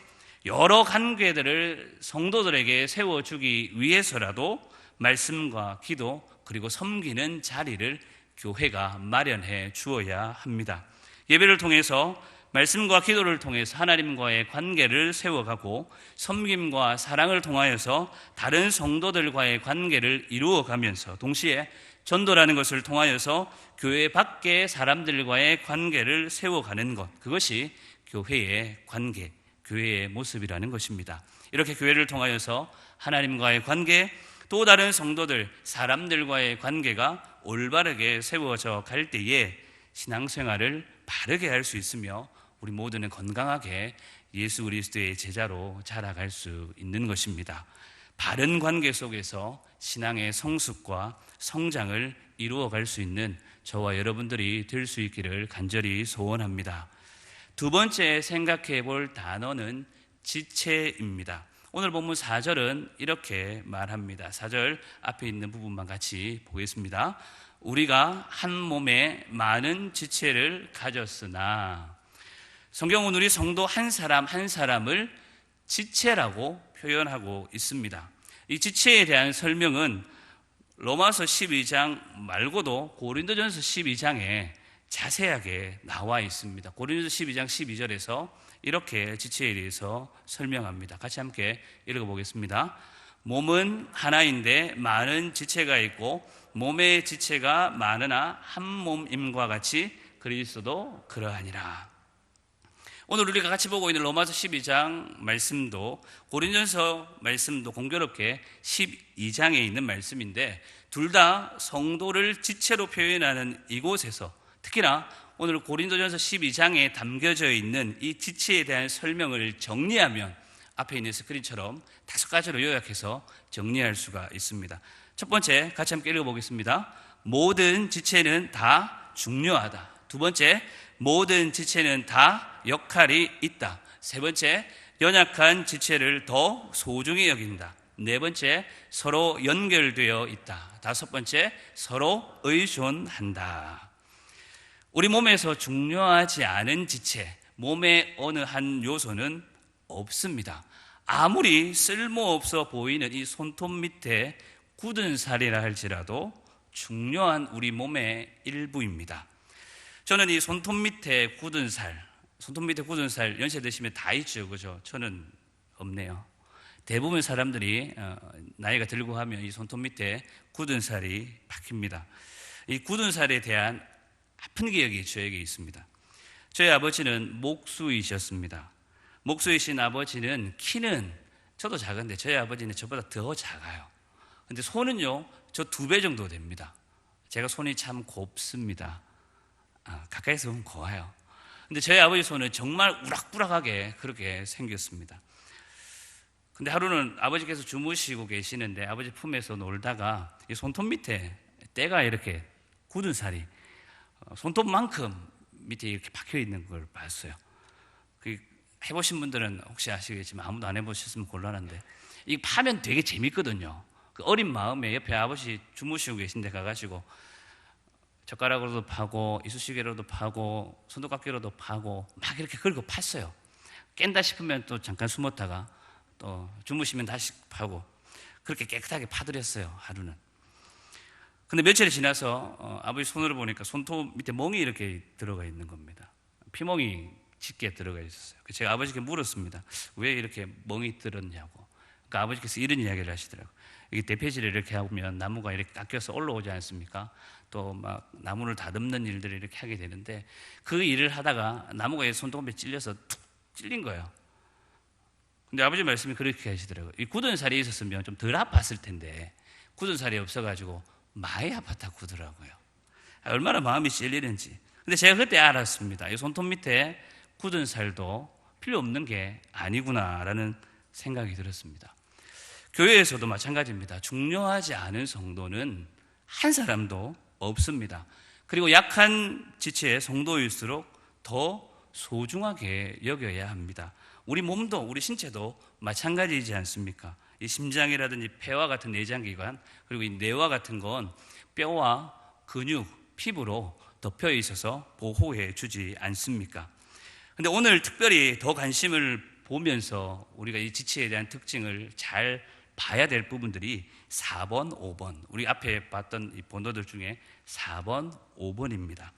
여러 관계들을 성도들에게 세워주기 위해서라도 말씀과 기도 그리고 섬기는 자리를 교회가 마련해 주어야 합니다. 예배를 통해서 말씀과 기도를 통해서 하나님과의 관계를 세워가고 섬김과 사랑을 통하여서 다른 성도들과의 관계를 이루어가면서 동시에 전도라는 것을 통하여서 교회 밖의 사람들과의 관계를 세워가는 것, 그것이 교회의 관계, 교회의 모습이라는 것입니다. 이렇게 교회를 통하여서 하나님과의 관계, 또 다른 성도들, 사람들과의 관계가 올바르게 세워져 갈 때에 신앙생활을 바르게 할 수 있으며 우리 모두는 건강하게 예수 그리스도의 제자로 자라갈 수 있는 것입니다. 바른 관계 속에서 신앙의 성숙과 성장을 이루어갈 수 있는 저와 여러분들이 될 수 있기를 간절히 소원합니다. 두 번째 생각해 볼 단어는 지체입니다. 오늘 본문 4절은 이렇게 말합니다. 4절 앞에 있는 부분만 같이 보겠습니다. 우리가 한 몸에 많은 지체를 가졌으나, 성경은 우리 성도 한 사람 한 사람을 지체라고 표현하고 있습니다. 이 지체에 대한 설명은 로마서 12장 말고도 고린도전서 12장에 자세하게 나와 있습니다. 고린도전서 12장 12절에서 이렇게 지체에 대해서 설명합니다. 같이 함께 읽어보겠습니다. 몸은 하나인데 많은 지체가 있고 몸의 지체가 많으나 한 몸임과 같이 그리스도도 그러하니라. 오늘 우리가 같이 보고 있는 로마서 12장 말씀도 고린도전서 말씀도 공교롭게 12장에 있는 말씀인데 둘 다 성도를 지체로 표현하는 이곳에서 특히나 오늘 고린도전서 12장에 담겨져 있는 이 지체에 대한 설명을 정리하면 앞에 있는 스크린처럼 5가지로 요약해서 정리할 수가 있습니다. 첫 번째, 같이 함께 읽어보겠습니다. 모든 지체는 다 중요하다. 두 번째, 모든 지체는 다 역할이 있다. 세 번째, 연약한 지체를 더 소중히 여긴다. 네 번째, 서로 연결되어 있다. 다섯 번째, 서로 의존한다. 우리 몸에서 중요하지 않은 지체, 몸의 어느 한 요소는 없습니다. 아무리 쓸모없어 보이는 이 손톱 밑에 굳은 살이라 할지라도 중요한 우리 몸의 일부입니다. 저는 이 손톱 밑에 굳은 살 연세 드시면 다 있죠, 그죠? 저는 없네요. 대부분 사람들이 나이가 들고 하면 이 손톱 밑에 굳은 살이 박힙니다. 이 굳은 살에 대한 아픈 기억이 저에게 있습니다. 저희 아버지는 목수이셨습니다. 목수이신 아버지는 키는 저도 작은데 저희 아버지는 저보다 더 작아요. 근데 손은요, 저 2배 정도 됩니다. 제가 손이 참 곱습니다. 가까이서 보면 고와요. 근데 저희 아버지 손은 정말 우락부락하게 그렇게 생겼습니다. 근데 하루는 아버지께서 주무시고 계시는데 아버지 품에서 놀다가 이 손톱 밑에 때가 이렇게 굳은 살이 손톱만큼 밑에 이렇게 박혀 있는 걸 봤어요. 해보신 분들은 혹시 아시겠지만 아무도 안 해보셨으면 곤란한데 이 파면 되게 재밌거든요. 그 어린 마음에 옆에 아버지 주무시고 계신데 가가지고 젓가락으로도 파고 이쑤시개로도 파고 손톱깎이로도 파고 막 이렇게 긁어 팠어요. 깬다 싶으면 또 잠깐 숨었다가 또 주무시면 다시 파고 그렇게 깨끗하게 파드렸어요, 하루는. 근데 며칠이 지나서 아버지 손으로 보니까 손톱 밑에 멍이 이렇게 들어가 있는 겁니다. 피멍이 짙게 들어가 있었어요. 제가 아버지께 물었습니다. 왜 이렇게 멍이 들었냐고. 그러니까 아버지께서 이런 이야기를 하시더라고요. 이게 대패질을 이렇게 하면 나무가 이렇게 깎여서 올라오지 않습니까? 또 막 나무를 다듬는 일들을 이렇게 하게 되는데 그 일을 하다가 나무가 손톱에 찔려서 툭 찔린 거예요. 근데 아버지 말씀이 그렇게 하시더라고요. 이 굳은 살이 있었으면 좀 덜 아팠을 텐데 굳은 살이 없어가지고 많이 아팠다고 그러더라고요. 얼마나 마음이 찔리는지. 근데 제가 그때 알았습니다. 이 손톱 밑에 굳은 살도 필요 없는 게 아니구나라는 생각이 들었습니다. 교회에서도 마찬가지입니다. 중요하지 않은 성도는 한 사람도 없습니다. 그리고 약한 지체의 성도일수록 더 소중하게 여겨야 합니다. 우리 몸도 우리 신체도 마찬가지이지 않습니까? 이 심장이라든지 폐와 같은 내장기관 그리고 이 뇌와 같은 건 뼈와 근육, 피부로 덮여 있어서 보호해 주지 않습니까? 근데 오늘 특별히 더 관심을 보면서 우리가 이 지체에 대한 특징을 잘 봐야 될 부분들이 4번, 5번 우리 앞에 봤던 이 본도들 중에 4번, 5번입니다.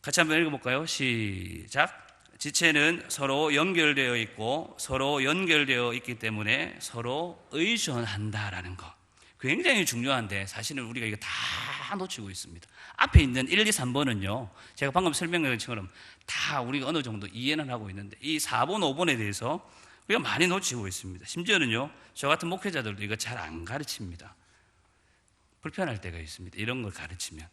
같이 한번 읽어볼까요? 시작. 지체는 서로 연결되어 있고 서로 연결되어 있기 때문에 서로 의존한다라는 거 굉장히 중요한데 사실은 우리가 이거 다 놓치고 있습니다. 앞에 있는 1, 2, 3번은요 제가 방금 설명한 것처럼 다 우리가 어느 정도 이해는 하고 있는데 이 4번, 5번에 대해서 우리가 많이 놓치고 있습니다. 심지어는요 저 같은 목회자들도 이거 잘 안 가르칩니다. 불편할 때가 있습니다. 이런 걸 가르치면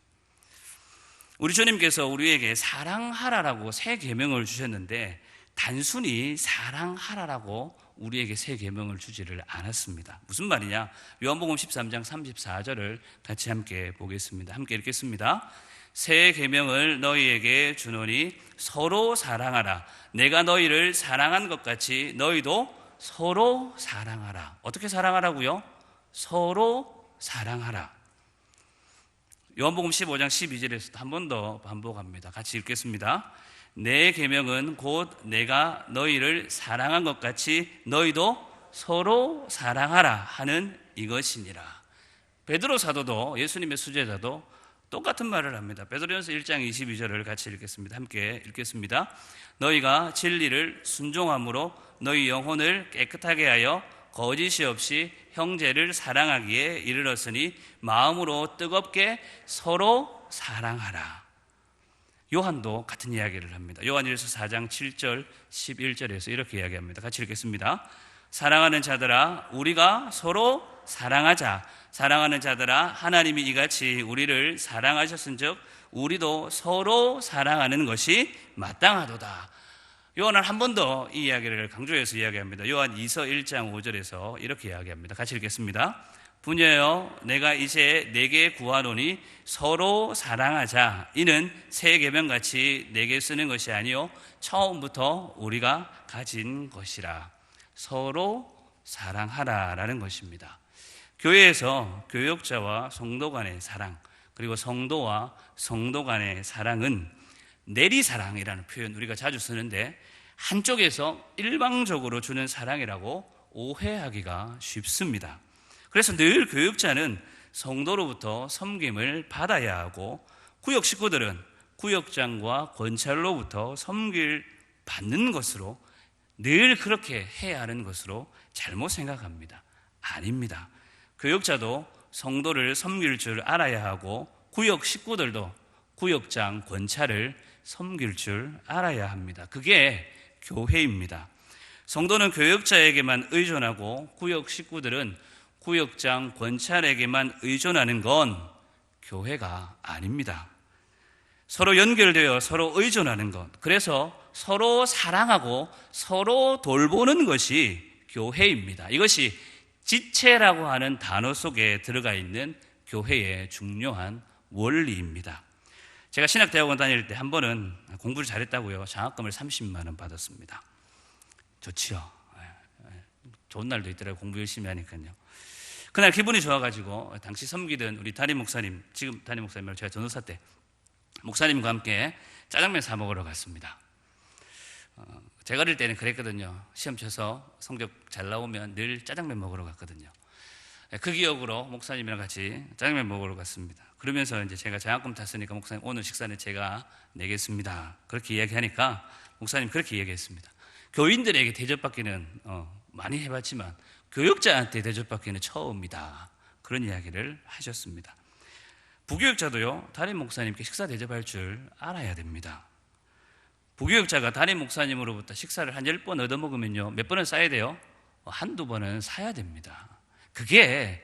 우리 주님께서 우리에게 사랑하라라고 새 계명을 주셨는데 단순히 사랑하라라고 우리에게 새 계명을 주지를 않았습니다. 무슨 말이냐? 요한복음 13장 34절을 같이 함께 보겠습니다. 함께 읽겠습니다. 새 계명을 너희에게 주노니 서로 사랑하라. 내가 너희를 사랑한 것 같이 너희도 서로 사랑하라. 어떻게 사랑하라고요? 서로 사랑하라. 요한복음 15장 12절에서 한 번 더 반복합니다. 같이 읽겠습니다. 내 계명은 곧 내가 너희를 사랑한 것 같이 너희도 서로 사랑하라 하는 이것이니라. 베드로 사도도 예수님의 수제자도 똑같은 말을 합니다. 베드로전서 1장 22절을 같이 읽겠습니다. 함께 읽겠습니다. 너희가 진리를 순종함으로 너희 영혼을 깨끗하게 하여 거짓이 없이 형제를 사랑하기에 이르렀으니 마음으로 뜨겁게 서로 사랑하라. 요한도 같은 이야기를 합니다. 요한일서 4장 7절 11절에서 이렇게 이야기합니다. 같이 읽겠습니다. 사랑하는 자들아 우리가 서로 사랑하자. 사랑하는 자들아 하나님이 이같이 우리를 사랑하셨은즉 우리도 서로 사랑하는 것이 마땅하도다. 요한은 한 번 더 이 이야기를 강조해서 이야기합니다. 요한 2서 1장 5절에서 이렇게 이야기합니다. 같이 읽겠습니다. 부녀여 내가 이제 내게 구하노니 서로 사랑하자. 이는 새 계명같이 내게 쓰는 것이 아니요 처음부터 우리가 가진 것이라. 서로 사랑하라라는 것입니다. 교회에서 교역자와 성도 간의 사랑 그리고 성도와 성도 간의 사랑은 내리사랑이라는 표현 우리가 자주 쓰는데 한쪽에서 일방적으로 주는 사랑이라고 오해하기가 쉽습니다. 그래서 늘 교육자는 성도로부터 섬김을 받아야 하고 구역 식구들은 구역장과 권찰로부터 섬길 받는 것으로 늘 그렇게 해야 하는 것으로 잘못 생각합니다. 아닙니다. 교육자도 성도를 섬길 줄 알아야 하고 구역 식구들도 구역장, 권찰을 섬길 줄 알아야 합니다. 그게 교회입니다. 성도는 교역자에게만 의존하고 구역 식구들은 구역장, 권찰에게만 의존하는 건 교회가 아닙니다. 서로 연결되어 서로 의존하는 것, 그래서 서로 사랑하고 서로 돌보는 것이 교회입니다. 이것이 지체라고 하는 단어 속에 들어가 있는 교회의 중요한 원리입니다. 제가 신학대학원 다닐 때 한 번은 공부를 잘했다고요. 장학금을 30만 원 받았습니다. 좋지요. 좋은 날도 있더라고요. 공부 열심히 하니까요. 그날 기분이 좋아가지고 당시 섬기던 우리 담임 목사님, 지금 담임 목사님, 제가 전도사 때 목사님과 함께 짜장면 사 먹으러 갔습니다. 제가 어릴 때는 그랬거든요. 시험 쳐서 성적 잘 나오면 늘 짜장면 먹으러 갔거든요. 그 기억으로 목사님이랑 같이 짜장면 먹으러 갔습니다. 그러면서 이제 제가 장학금 탔으니까 목사님 오늘 식사는 제가 내겠습니다. 그렇게 이야기하니까 목사님 그렇게 이야기했습니다. 교인들에게 대접받기는 많이 해봤지만 교육자한테 대접받기는 처음이다. 그런 이야기를 하셨습니다. 부교육자도요, 담임 목사님께 식사 대접할 줄 알아야 됩니다. 부교육자가 담임 목사님으로부터 식사를 한 10번 얻어먹으면요, 몇 번은 싸야 돼요? 한두 번은 사야 됩니다. 그게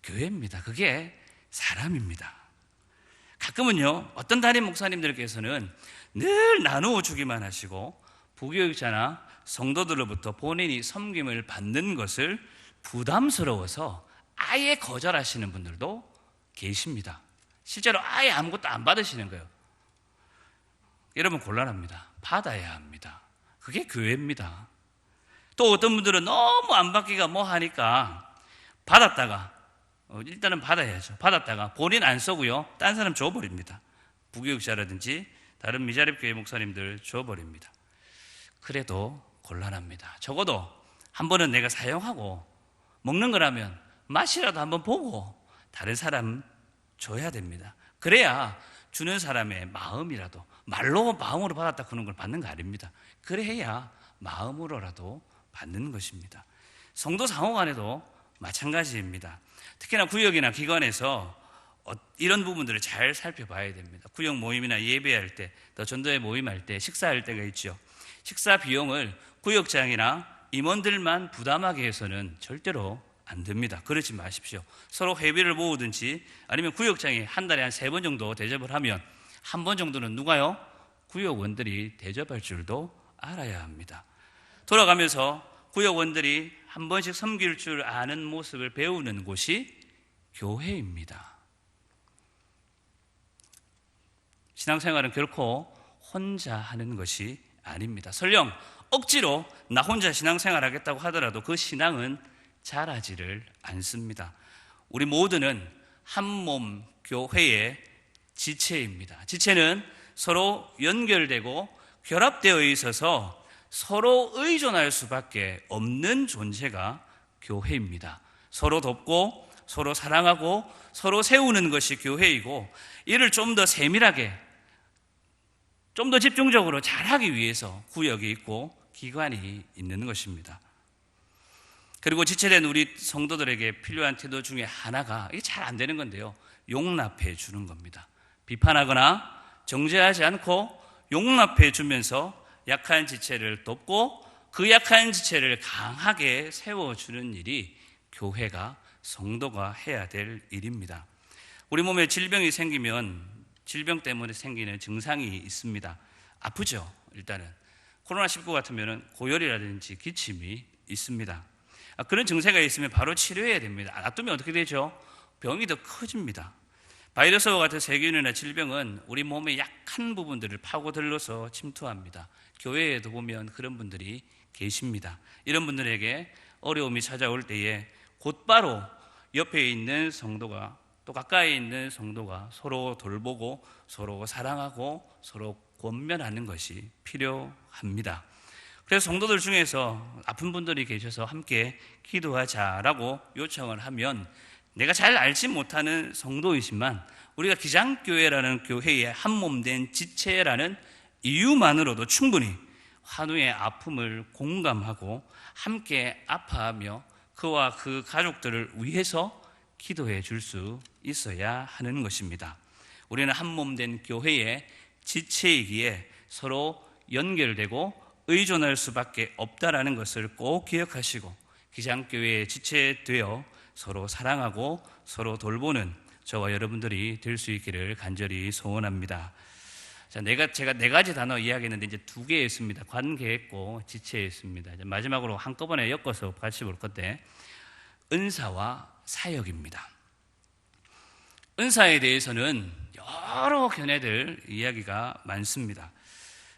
교회입니다. 그게 사람입니다. 가끔은요, 어떤 담임 목사님들께서는 늘 나누어 주기만 하시고 부교육자나 성도들로부터 본인이 섬김을 받는 것을 부담스러워서 아예 거절하시는 분들도 계십니다. 실제로 아예 아무것도 안 받으시는 거예요. 여러분 곤란합니다. 받아야 합니다. 그게 교회입니다. 또 어떤 분들은 너무 안 받기가 뭐 하니까 받았다가 일단은 받아야죠. 받았다가 본인 안 쓰고요, 딴 사람 줘버립니다. 부교육자라든지 다른 미자립교회 목사님들 줘버립니다. 그래도 곤란합니다. 적어도 한 번은 내가 사용하고 먹는 거라면 맛이라도 한번 보고 다른 사람 줘야 됩니다. 그래야 주는 사람의 마음이라도, 말로 마음으로 받았다 그런 걸 받는 거 아닙니다. 그래야 마음으로라도 받는 것입니다. 성도 상호 간에도 마찬가지입니다. 특히나 구역이나 기관에서 이런 부분들을 잘 살펴봐야 됩니다. 구역 모임이나 예배할 때, 또 전도회 모임할 때 식사할 때가 있죠. 식사 비용을 구역장이나 임원들만 부담하게 해서는 절대로 안 됩니다. 그러지 마십시오. 서로 회비를 모으든지 아니면 구역장이 한 달에 한 3번 정도 대접을 하면 한 번 정도는 누가요? 구역원들이 대접할 줄도 알아야 합니다. 돌아가면서 구역원들이 한 번씩 섬길 줄 아는 모습을 배우는 곳이 교회입니다. 신앙생활은 결코 혼자 하는 것이 아닙니다. 설령 억지로 나 혼자 신앙생활 하겠다고 하더라도 그 신앙은 자라지를 않습니다. 우리 모두는 한 몸 교회의 지체입니다. 지체는 서로 연결되고 결합되어 있어서 서로 의존할 수밖에 없는 존재가 교회입니다. 서로 돕고 서로 사랑하고 서로 세우는 것이 교회이고, 이를 좀 더 세밀하게, 좀 더 집중적으로 잘하기 위해서 구역이 있고 기관이 있는 것입니다. 그리고 지체된 우리 성도들에게 필요한 태도 중에 하나가, 이게 잘 안 되는 건데요, 용납해 주는 겁니다. 비판하거나 정죄하지 않고 용납해 주면서 약한 지체를 돕고 그 약한 지체를 강하게 세워주는 일이 교회가, 성도가 해야 될 일입니다. 우리 몸에 질병이 생기면 질병 때문에 생기는 증상이 있습니다. 아프죠. 일단은 코로나19 같으면 고열이라든지 기침이 있습니다. 그런 증세가 있으면 바로 치료해야 됩니다. 놔두면 어떻게 되죠? 병이 더 커집니다. 바이러스와 같은 세균이나 질병은 우리 몸의 약한 부분들을 파고들러서 침투합니다. 교회에도 보면 그런 분들이 계십니다. 이런 분들에게 어려움이 찾아올 때에 곧바로 옆에 있는 성도가 또 가까이 있는 성도가 서로 돌보고 서로 사랑하고 서로 권면하는 것이 필요합니다. 그래서 성도들 중에서 아픈 분들이 계셔서 함께 기도하자라고 요청을 하면 내가 잘 알지 못하는 성도이지만 우리가 기장교회라는 교회의 한몸된 지체라는 이유만으로도 충분히 환우의 아픔을 공감하고 함께 아파하며 그와 그 가족들을 위해서 기도해 줄 수 있어야 하는 것입니다. 우리는 한몸된 교회의 지체이기에 서로 연결되고 의존할 수밖에 없다라는 것을 꼭 기억하시고 기장교회의 지체되어 서로 사랑하고 서로 돌보는 저와 여러분들이 될 수 있기를 간절히 소원합니다. 자, 제가 네 가지 단어 이야기했는데 이제 두 개 있습니다. 관계했고 지체했습니다. 이제 마지막으로 한꺼번에 엮어서 같이 볼 건데 은사와 사역입니다. 은사에 대해서는 여러 견해들 이야기가 많습니다.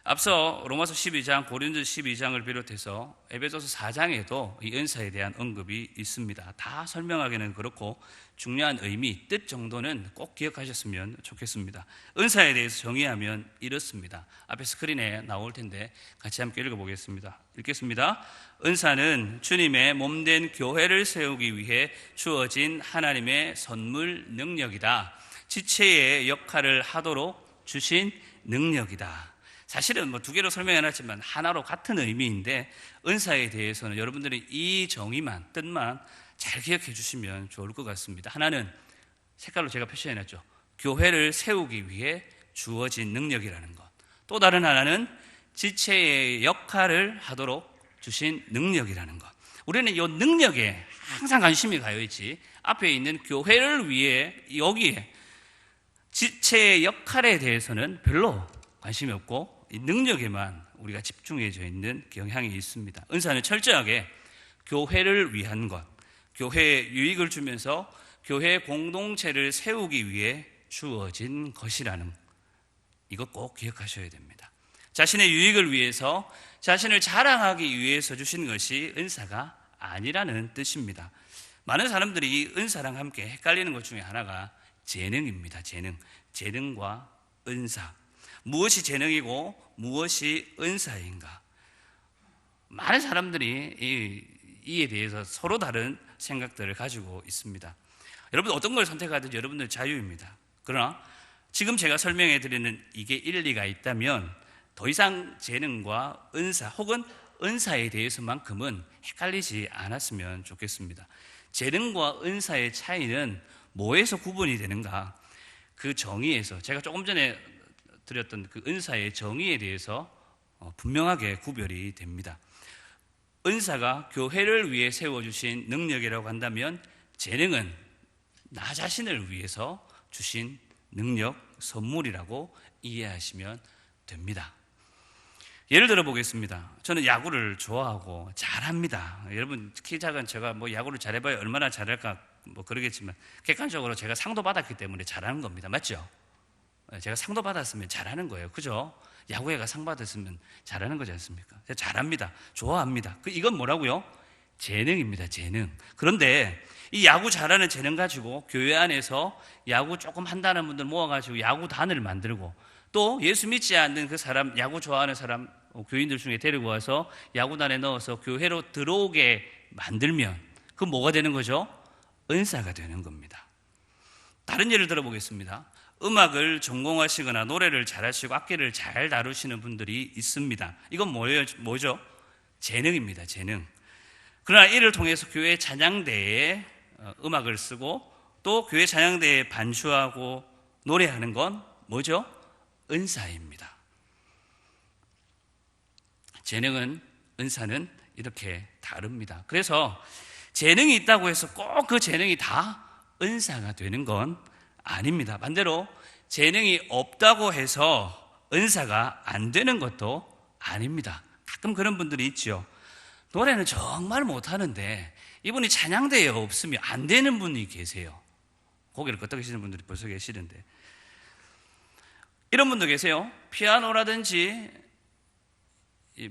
앞서 로마서 12장, 고린도 12장을 비롯해서 에베소서 4장에도 이 은사에 대한 언급이 있습니다. 다 설명하기는 그렇고 중요한 의미, 뜻 정도는 꼭 기억하셨으면 좋겠습니다. 은사에 대해서 정의하면 이렇습니다. 앞에 스크린에 나올 텐데 같이 함께 읽어보겠습니다. 읽겠습니다. 은사는 주님의 몸된 교회를 세우기 위해 주어진 하나님의 선물 능력이다. 지체의 역할을 하도록 주신 능력이다. 사실은 두 개로 설명해놨지만 하나로 같은 의미인데 은사에 대해서는 여러분들이 이 정의만, 뜻만 잘 기억해 주시면 좋을 것 같습니다. 하나는 색깔로 제가 표시해놨죠. 교회를 세우기 위해 주어진 능력이라는 것. 또 다른 하나는 지체의 역할을 하도록 주신 능력이라는 것. 우리는 이 능력에 항상 관심이 가여있지 앞에 있는 교회를 위해 여기에 지체의 역할에 대해서는 별로 관심이 없고 이 능력에만 우리가 집중해져 있는 경향이 있습니다. 은사는 철저하게 교회를 위한 것, 교회에 유익을 주면서 교회 공동체를 세우기 위해 주어진 것이라는 이것 꼭 기억하셔야 됩니다. 자신의 유익을 위해서 자신을 자랑하기 위해서 주신 것이 은사가 아니라는 뜻입니다. 많은 사람들이 이 은사랑 함께 헷갈리는 것 중에 하나가 재능입니다. 재능과 은사. 무엇이 재능이고 무엇이 은사인가? 많은 사람들이 이에 대해서 서로 다른 생각들을 가지고 있습니다. 여러분 어떤 걸 선택하든지 여러분들 자유입니다. 그러나 지금 제가 설명해 드리는 이게 일리가 있다면 더 이상 재능과 은사 혹은 은사에 대해서만큼은 헷갈리지 않았으면 좋겠습니다. 재능과 은사의 차이는 뭐에서 구분이 되는가? 그 정의에서 제가 조금 전에 드렸던 그 은사의 정의에 대해서 분명하게 구별이 됩니다. 은사가 교회를 위해 세워주신 능력이라고 한다면 재능은 나 자신을 위해서 주신 능력, 선물이라고 이해하시면 됩니다. 예를 들어 보겠습니다. 저는 야구를 좋아하고 잘합니다. 여러분 키 작은 제가 야구를 잘해봐야 얼마나 잘할까 그러겠지만 객관적으로 제가 상도 받았기 때문에 잘하는 겁니다. 맞죠? 제가 상도 받았으면 잘하는 거예요. 그죠? 야구회가 상 받았으면 잘하는 거지 않습니까? 제가 잘합니다. 좋아합니다. 이건 뭐라고요? 재능입니다. 재능. 그런데 이 야구 잘하는 재능 가지고 교회 안에서 야구 조금 한다는 분들 모아가지고 야구단을 만들고 또 예수 믿지 않는 그 사람, 야구 좋아하는 사람, 교인들 중에 데리고 와서 야구단에 넣어서 교회로 들어오게 만들면 그 뭐가 되는 거죠? 은사가 되는 겁니다. 다른 예를 들어보겠습니다. 음악을 전공하시거나 노래를 잘하시고 악기를 잘 다루시는 분들이 있습니다. 이건 뭐죠? 재능입니다. 재능. 그러나 이를 통해서 교회 찬양대에 음악을 쓰고 또 교회 찬양대에 반주하고 노래하는 건 뭐죠? 은사입니다. 재능은 은사는 이렇게 다릅니다. 그래서 재능이 있다고 해서 꼭 그 재능이 다 은사가 되는 건 아닙니다. 반대로 재능이 없다고 해서 은사가 안 되는 것도 아닙니다. 가끔 그런 분들이 있죠. 노래는 정말 못하는데 이분이 찬양대에 없으면 안 되는 분이 계세요. 고개를 끄덕이시는 분들이 벌써 계시는데 이런 분도 계세요. 피아노라든지 이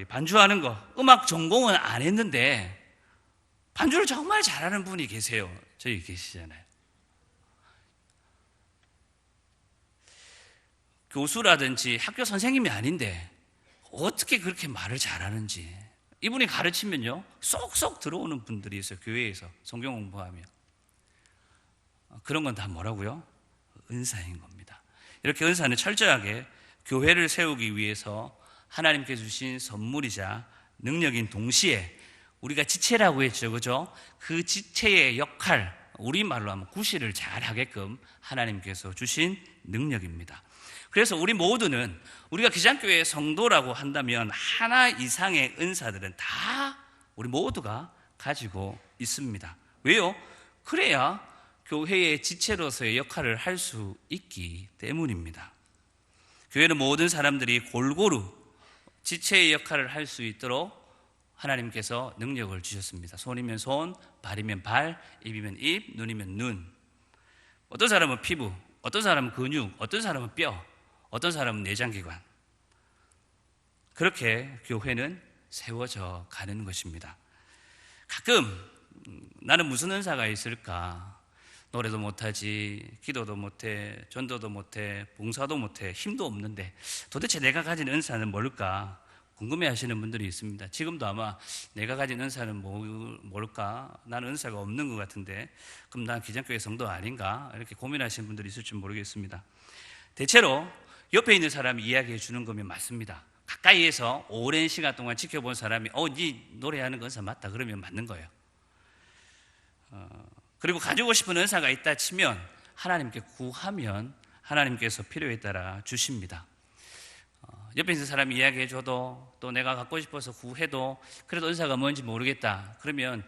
반주하는 거 음악 전공은 안 했는데 반주를 정말 잘하는 분이 계세요. 저기 계시잖아요. 교수라든지 학교 선생님이 아닌데 어떻게 그렇게 말을 잘하는지, 이분이 가르치면요 쏙쏙 들어오는 분들이 있어요. 교회에서 성경 공부하면. 그런 건 다 뭐라고요? 은사인 겁니다. 이렇게 은사는 철저하게 교회를 세우기 위해서 하나님께 주신 선물이자 능력인 동시에 우리가 지체라고 했죠, 그죠? 그 지체의 역할, 우리말로 하면 구실을 잘 하게끔 하나님께서 주신 능력입니다. 그래서 우리 모두는, 우리가 기장교회의 성도라고 한다면 하나 이상의 은사들은 다 우리 모두가 가지고 있습니다. 왜요? 그래야 교회의 지체로서의 역할을 할 수 있기 때문입니다. 교회는 모든 사람들이 골고루 지체의 역할을 할 수 있도록 하나님께서 능력을 주셨습니다. 손이면 손, 발이면 발, 입이면 입, 눈이면 눈. 어떤 사람은 피부, 어떤 사람은 근육, 어떤 사람은 뼈, 어떤 사람은 내장기관. 그렇게 교회는 세워져 가는 것입니다. 가끔 나는 무슨 은사가 있을까? 노래도 못하지, 기도도 못해, 전도도 못해, 봉사도 못해, 힘도 없는데 도대체 내가 가진 은사는 뭘까? 궁금해하시는 분들이 있습니다. 지금도 아마 내가 가진 은사는 뭘까? 나는 은사가 없는 것 같은데 그럼 난 기장교회 성도 아닌가? 이렇게 고민하시는 분들이 있을지 모르겠습니다. 대체로 옆에 있는 사람이 이야기해 주는 거면 맞습니다. 가까이에서 오랜 시간 동안 지켜본 사람이 네 노래하는 거 은사 맞다 그러면 맞는 거예요. 그리고 가지고 싶은 은사가 있다 치면 하나님께 구하면 하나님께서 필요에 따라 주십니다. 옆에 있는 사람이 이야기해줘도 또 내가 갖고 싶어서 구해도 그래도 은사가 뭔지 모르겠다 그러면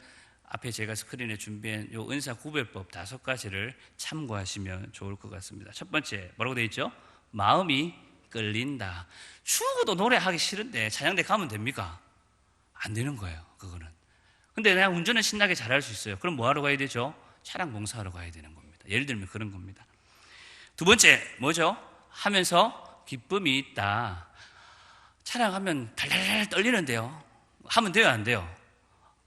앞에 제가 스크린에 준비한 요 은사 구별법 5가지를 참고하시면 좋을 것 같습니다. 첫 번째 뭐라고 되어 있죠? 마음이 끌린다. 죽어도 노래하기 싫은데 찬양대 가면 됩니까? 안 되는 거예요. 그거는. 근데 내가 운전은 신나게 잘할 수 있어요. 그럼 뭐 하러 가야 되죠? 차량 봉사하러 가야 되는 겁니다. 예를 들면 그런 겁니다. 두 번째 뭐죠? 하면서 기쁨이 있다. 차량하면 달달달 떨리는데요. 하면 돼요, 안 돼요?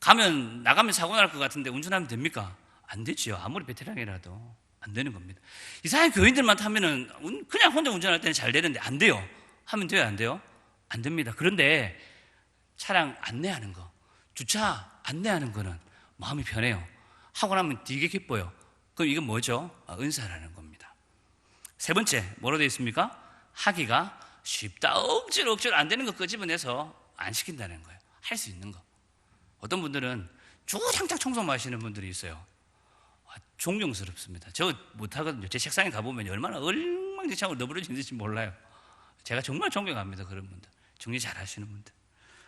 나가면 사고 날 것 같은데 운전하면 됩니까? 안 되지요. 아무리 베테랑이라도 안 되는 겁니다. 이상한 교인들만 타면은 그냥 혼자 운전할 때는 잘 되는데 안 돼요. 하면 돼요, 안 돼요? 안 됩니다. 그런데 차량 안내하는 거, 주차 안내하는 거는 마음이 편해요. 하고 나면 되게 기뻐요. 그럼 이건 뭐죠? 은사라는 겁니다. 세 번째, 뭐로 되어 있습니까? 하기가 쉽다. 억지로 안 되는 거 끄집어내서 안 시킨다는 거예요. 할 수 있는 거. 어떤 분들은 주구장창 청소만 하시는 분들이 있어요. 존경스럽습니다. 저 못하거든요. 제 책상에 가보면 얼마나 엉망진창으로 너부러지는지 몰라요. 제가 정말 존경합니다. 그런 분들. 정리 잘 하시는 분들.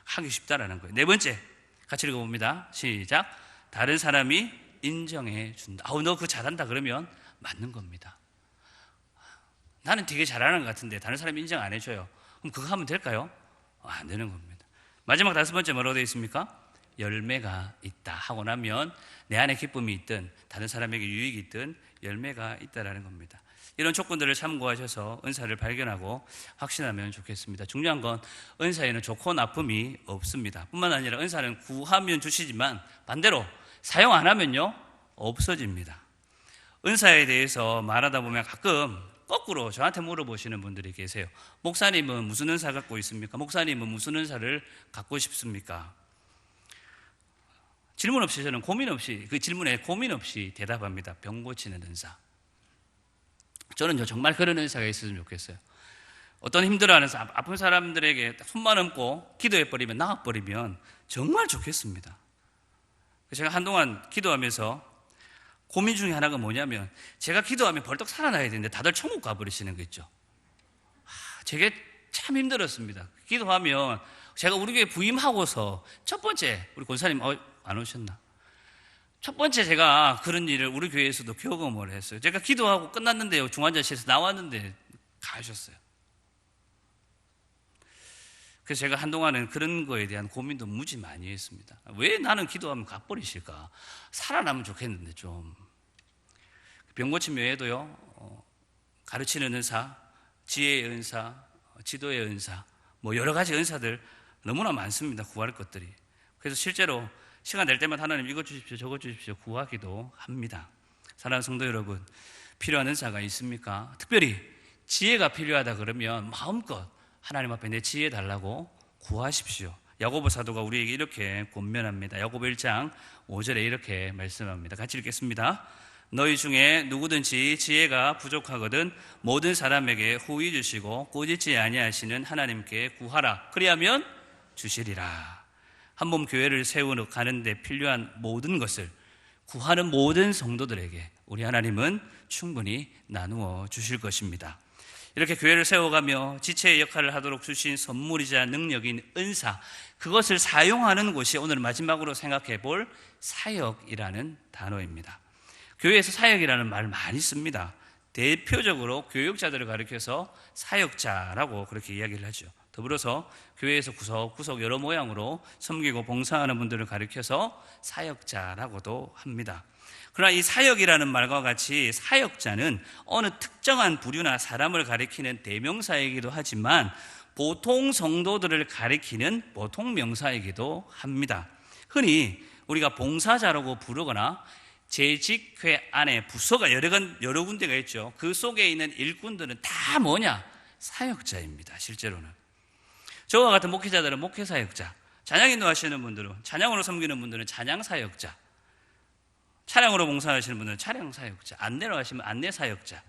하기 쉽다라는 거예요. 네 번째, 같이 읽어봅니다. 시작. 다른 사람이 인정해 준다. 너 그거 잘한다 그러면 맞는 겁니다. 나는 되게 잘하는 것 같은데 다른 사람이 인정 안 해줘요. 그럼 그거 하면 될까요? 안 되는 겁니다. 마지막 5번째 뭐라고 되어 있습니까? 열매가 있다 하고 나면 내 안에 기쁨이 있든 다른 사람에게 유익이 있든 열매가 있다라는 겁니다. 이런 조건들을 참고하셔서 은사를 발견하고 확신하면 좋겠습니다. 중요한 건 은사에는 좋고 나쁨이 없습니다. 뿐만 아니라 은사는 구하면 주시지만 반대로 사용 안 하면요 없어집니다. 은사에 대해서 말하다 보면 가끔 거꾸로 저한테 물어보시는 분들이 계세요. 목사님은 무슨 은사 갖고 있습니까? 목사님은 무슨 은사를 갖고 싶습니까? 질문 없이 저는 그 질문에 고민 없이 대답합니다. 병 고치는 은사. 저는 정말 그런 은사가 있었으면 좋겠어요. 어떤 힘들어하는 아픈 사람들에게 손만 얹고 기도해버리면 나아버리면 정말 좋겠습니다. 제가 한동안 기도하면서 고민 중에 하나가 뭐냐면 제가 기도하면 벌떡 살아나야 되는데 다들 천국 가버리시는 거 있죠. 제게 참 힘들었습니다. 기도하면 제가 우리 교회 부임하고서 첫 번째 우리 권사님 안 오셨나? 첫 번째 제가 그런 일을 우리 교회에서도 경험을 했어요. 제가 기도하고 끝났는데요. 중환자실에서 나왔는데 가셨어요. 그래서 제가 한동안은 그런 거에 대한 고민도 무지 많이 했습니다. 왜 나는 기도하면 가버리실까? 살아나면 좋겠는데 좀. 병 고침 외에도요. 가르치는 은사, 지혜의 은사, 지도의 은사, 여러 가지 은사들 너무나 많습니다. 구할 것들이. 그래서 실제로 시간 될 때마다 하나님 이것 주십시오, 저것 주십시오 구하기도 합니다. 사랑하는 성도 여러분, 필요한 은사가 있습니까? 특별히 지혜가 필요하다 그러면 마음껏 하나님 앞에 내 지혜 달라고 구하십시오. 야고보 사도가 우리에게 이렇게 권면합니다. 야고보 1장 5절에 이렇게 말씀합니다. 같이 읽겠습니다. 너희 중에 누구든지 지혜가 부족하거든 모든 사람에게 후히 주시고 꾸짖지 아니하시는 하나님께 구하라. 그리하면 주시리라. 한 몸 교회를 세우는 가는데 필요한 모든 것을 구하는 모든 성도들에게 우리 하나님은 충분히 나누어 주실 것입니다. 이렇게 교회를 세워가며 지체의 역할을 하도록 주신 선물이자 능력인 은사, 그것을 사용하는 곳이 오늘 마지막으로 생각해 볼 사역이라는 단어입니다. 교회에서 사역이라는 말을 많이 씁니다. 대표적으로 교육자들을 가리켜서 사역자라고 그렇게 이야기를 하죠. 더불어서 교회에서 구석구석 여러 모양으로 섬기고 봉사하는 분들을 가리켜서 사역자라고도 합니다. 그러나 이 사역이라는 말과 같이 사역자는 어느 특정한 부류나 사람을 가리키는 대명사이기도 하지만 보통 성도들을 가리키는 보통 명사이기도 합니다. 흔히 우리가 봉사자라고 부르거나 재직회 안에 부서가 여러 군데가 있죠. 그 속에 있는 일꾼들은 다 뭐냐? 사역자입니다. 실제로는. 저와 같은 목회자들은 목회사역자, 찬양인도 하시는 분들은, 찬양으로 섬기는 분들은 찬양사역자, 차량으로 봉사하시는 분들은 차량사역자, 안내로 하시면 안내사역자,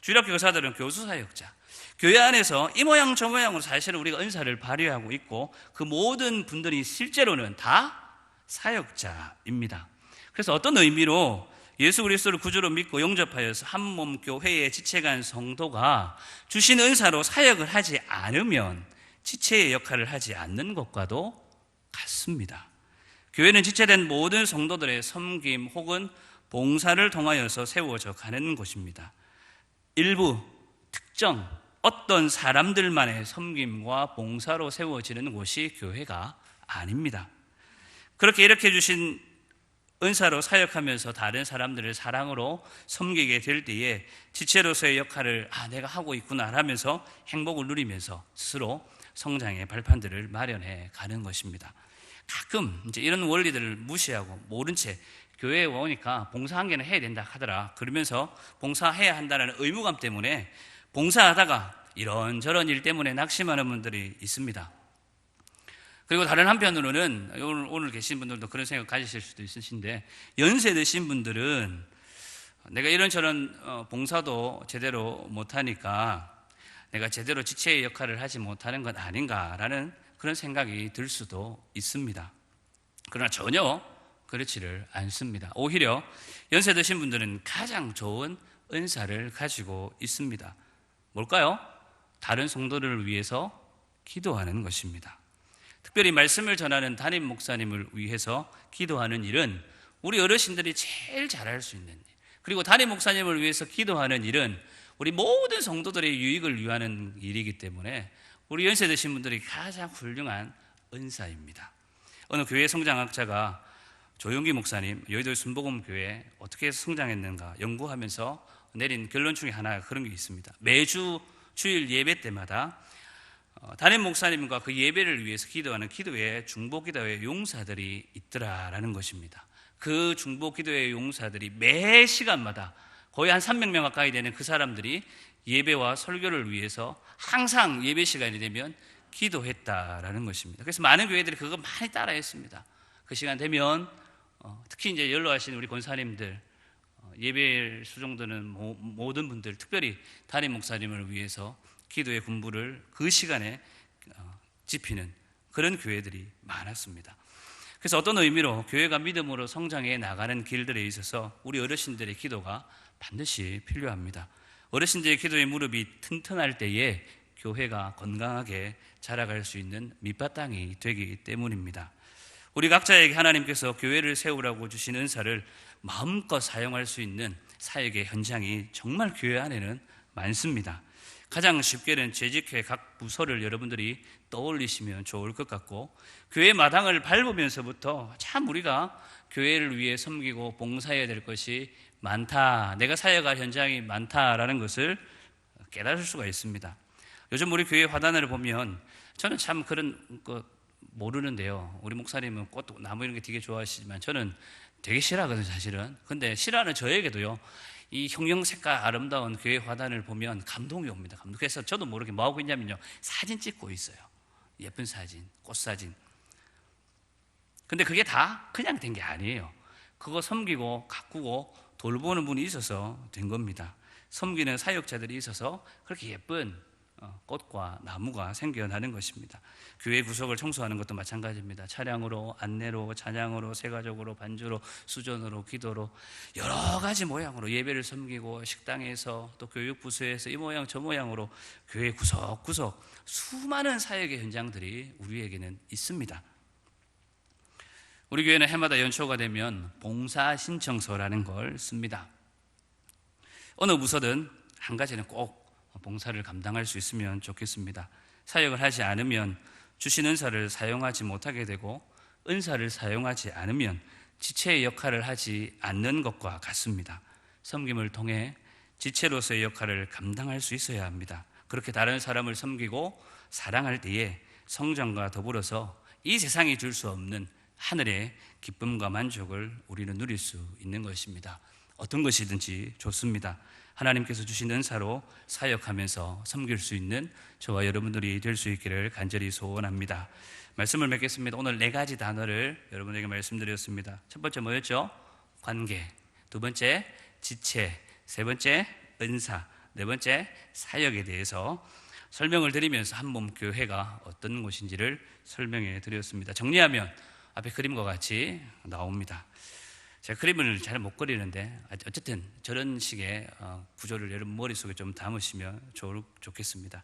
주일학교 교사들은 교수사역자. 교회 안에서 이 모양 저 모양으로 사실은 우리가 은사를 발휘하고 있고 그 모든 분들이 실제로는 다 사역자입니다. 그래서 어떤 의미로 예수 그리스도를 구주로 믿고 영접하여서 한 몸 교회의 지체간 성도가 주신 은사로 사역을 하지 않으면 지체의 역할을 하지 않는 것과도 같습니다. 교회는 지체된 모든 성도들의 섬김 혹은 봉사를 통하여서 세워져 가는 곳입니다. 일부 특정 어떤 사람들만의 섬김과 봉사로 세워지는 곳이 교회가 아닙니다. 그렇게 이렇게 주신 은사로 사역하면서 다른 사람들을 사랑으로 섬기게 될 때에 지체로서의 역할을 내가 하고 있구나 하면서 행복을 누리면서 스스로 성장의 발판들을 마련해 가는 것입니다. 가끔 이제 이런 원리들을 무시하고 모른 채 교회에 오니까 봉사 한 개는 해야 된다 하더라. 그러면서 봉사해야 한다는 의무감 때문에 봉사하다가 이런저런 일 때문에 낙심하는 분들이 있습니다. 그리고 다른 한편으로는 오늘 계신 분들도 그런 생각 가지실 수도 있으신데 연세 드신 분들은 내가 이런저런 봉사도 제대로 못하니까 내가 제대로 지체의 역할을 하지 못하는 건 아닌가라는 그런 생각이 들 수도 있습니다. 그러나 전혀 그렇지를 않습니다. 오히려 연세 드신 분들은 가장 좋은 은사를 가지고 있습니다. 뭘까요? 다른 성도를 위해서 기도하는 것입니다. 특별히 말씀을 전하는 담임 목사님을 위해서 기도하는 일은 우리 어르신들이 제일 잘할 수 있는 일, 그리고 담임 목사님을 위해서 기도하는 일은 우리 모든 성도들의 유익을 위하는 일이기 때문에 우리 연세 드신 분들이 가장 훌륭한 은사입니다. 어느 교회 성장학자가 조용기 목사님 여의도 순복음교회 어떻게 해서 성장했는가 연구하면서 내린 결론 중에 하나가 그런 게 있습니다. 매주 주일 예배 때마다 담임 목사님과 그 예배를 위해서 기도하는 기도회, 중보기도회 용사들이 있더라라는 것입니다. 그 중보기도회 용사들이 매 시간마다 거의 한 300명 가까이 되는 그 사람들이 예배와 설교를 위해서 항상 예배 시간이 되면 기도했다라는 것입니다. 그래서 많은 교회들이 그거 많이 따라했습니다. 그 시간 되면 특히 이제 연로하신 우리 권사님들, 예배 수종드는 모든 분들, 특별히 담임 목사님을 위해서 기도의 군부를 그 시간에 지피는 그런 교회들이 많았습니다. 그래서 어떤 의미로 교회가 믿음으로 성장해 나가는 길들에 있어서 우리 어르신들의 기도가 반드시 필요합니다. 어르신들의 기도의 무릎이 튼튼할 때에 교회가 건강하게 자라갈 수 있는 밑바탕이 되기 때문입니다. 우리 각자에게 하나님께서 교회를 세우라고 주신 은사를 마음껏 사용할 수 있는 사역의 현장이 정말 교회 안에는 많습니다. 가장 쉽게는 재직회 각 부서를 여러분들이 떠올리시면 좋을 것 같고, 교회 마당을 밟으면서부터 참 우리가 교회를 위해 섬기고 봉사해야 될 것이 많다, 내가 사역할 현장이 많다라는 것을 깨달을 수가 있습니다. 요즘 우리 교회 화단을 보면 저는 참 그런 거 모르는데요. 우리 목사님은 꽃, 나무 이런 게 되게 좋아하시지만 저는 되게 싫어하거든요, 사실은. 근데 싫어하는 저에게도요, 이 형형색깔 아름다운 교회 화단을 보면 감동이 옵니다. 그래서 저도 모르게 뭐 하고 있냐면요, 사진 찍고 있어요. 예쁜 사진, 꽃사진. 근데 그게 다 그냥 된 게 아니에요. 그거 섬기고 가꾸고 돌보는 분이 있어서 된 겁니다. 섬기는 사역자들이 있어서 그렇게 예쁜 꽃과 나무가 생겨나는 것입니다. 교회 구석을 청소하는 것도 마찬가지입니다. 차량으로, 안내로, 찬양으로, 세가족으로, 반주로, 수전으로, 기도로 여러 가지 모양으로 예배를 섬기고, 식당에서 또 교육부서에서 이 모양 저 모양으로 교회 구석구석 수많은 사역의 현장들이 우리에게는 있습니다. 우리 교회는 해마다 연초가 되면 봉사 신청서라는 걸 씁니다. 어느 부서든 한 가지는 꼭 봉사를 감당할 수 있으면 좋겠습니다. 사역을 하지 않으면 주신 은사를 사용하지 못하게 되고, 은사를 사용하지 않으면 지체의 역할을 하지 않는 것과 같습니다. 섬김을 통해 지체로서의 역할을 감당할 수 있어야 합니다. 그렇게 다른 사람을 섬기고 사랑할 때에 성장과 더불어서 이 세상이 줄 수 없는 하늘의 기쁨과 만족을 우리는 누릴 수 있는 것입니다. 어떤 것이든지 좋습니다. 하나님께서 주신 은사로 사역하면서 섬길 수 있는 저와 여러분들이 될 수 있기를 간절히 소원합니다. 말씀을 맺겠습니다. 오늘 4가지 단어를 여러분에게 말씀드렸습니다. 첫 번째 뭐였죠? 관계. 두 번째 지체. 세 번째 은사. 네 번째 사역에 대해서 설명을 드리면서 한몸 교회가 어떤 곳인지를 설명해 드렸습니다. 정리하면 앞에 그림과 같이 나옵니다. 제가 그림을 잘 못 그리는데 어쨌든 저런 식의 구조를 여러분 머릿속에 좀 담으시면 좋겠습니다.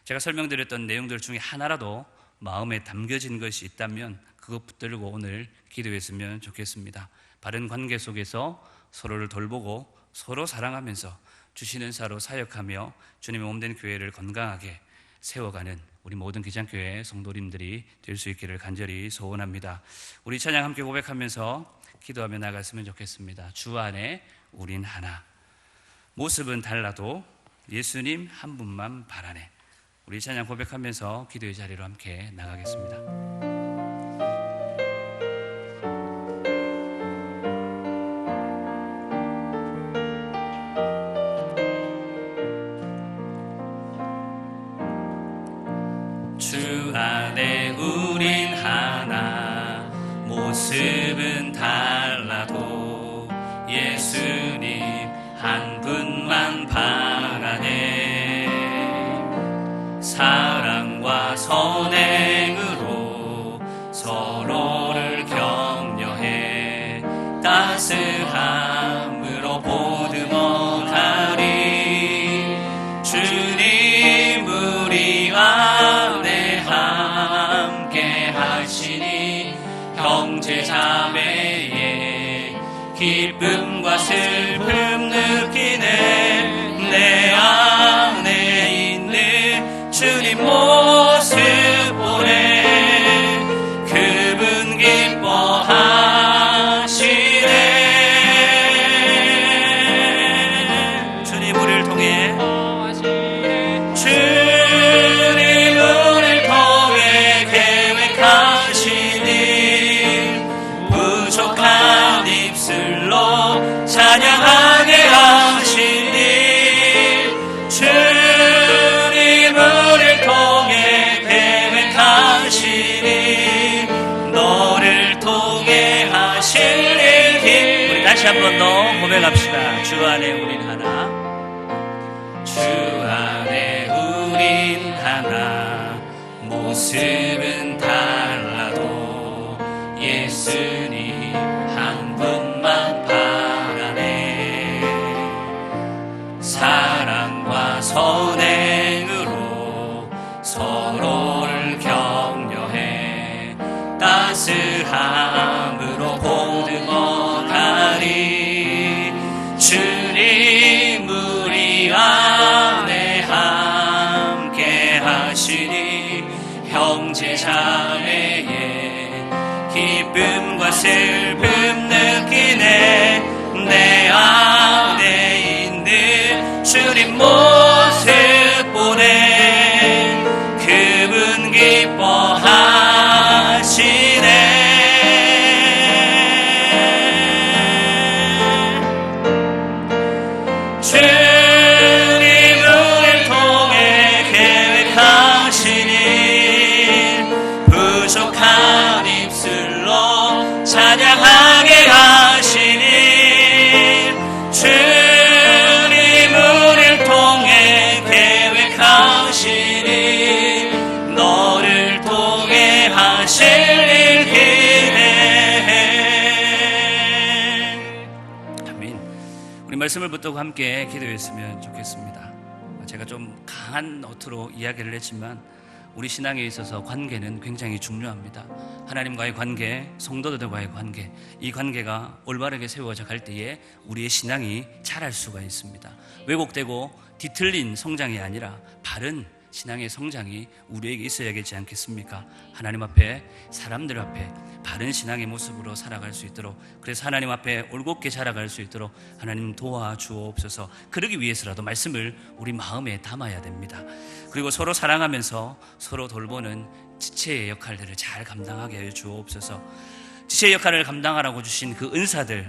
제가 설명드렸던 내용들 중에 하나라도 마음에 담겨진 것이 있다면 그것 붙들고 오늘 기도했으면 좋겠습니다. 바른 관계 속에서 서로를 돌보고 서로 사랑하면서 주신 은사로 사역하며 주님의 몸된 교회를 건강하게 세워가는 우리 모든 기장교회 성도님들이 될 수 있기를 간절히 소원합니다. 우리 찬양 함께 고백하면서 기도하며 나갔으면 좋겠습니다. 주 안에 우린 하나. 모습은 달라도 예수님 한 분만 바라네. 우리 찬양 고백하면서 기도의 자리로 함께 나가겠습니다. 주 안에 우린 하나. 모습은 달라도 예수님 한 분만 바라네. 사랑과 선행으로 서로를 격려해 따스함으로 보듬어 가리. 주님 우리 안에 함께 하시니 형제 자매의 기쁨과 슬픔 느끼네. 내 안에 있는 주님 모습 보네. 그분 기뻐하시네. 주님 우리를 통해 주님 우리를 통해 계획하시니 부족한 입술로 찬양하게 하시니. 주님 우리를 통해 계획하시니 너를 통해 하실 일. 우리 다시 한 번 더 고백합시다. 주 안에 우린 하나. 주 안에 우린 하나. 모습은 달라도 예수님 한 분만 바라네. 사랑과 선행으로 서로를 격려해 따스함으로 보듬어 가리. 주님 우리 안에 함께 하시니 형제 자매의 기쁨과 슬픔 느끼네. 내 안에 있는 주님 모습 보네. 그분 기뻐하시네. 하시니 너를 통해 하실 일 기대해. 아멘. 우리 말씀을 붙들고 함께 기도했으면 좋겠습니다. 제가 좀 강한 어투로 이야기를 했지만 우리 신앙에 있어서 관계는 굉장히 중요합니다. 하나님과의 관계, 성도들과의 관계, 이 관계가 올바르게 세워져 갈 때에 우리의 신앙이 자랄 수가 있습니다. 왜곡되고 뒤틀린 성장이 아니라 바른 신앙의 성장이 우리에게 있어야겠지 않겠습니까? 하나님 앞에, 사람들 앞에 바른 신앙의 모습으로 살아갈 수 있도록, 그래서 하나님 앞에 올곧게 자라갈 수 있도록 하나님 도와주옵소서. 그러기 위해서라도 말씀을 우리 마음에 담아야 됩니다. 그리고 서로 사랑하면서 서로 돌보는 지체의 역할들을 잘 감당하게 하여 주옵소서. 지체의 역할을 감당하라고 주신 그 은사들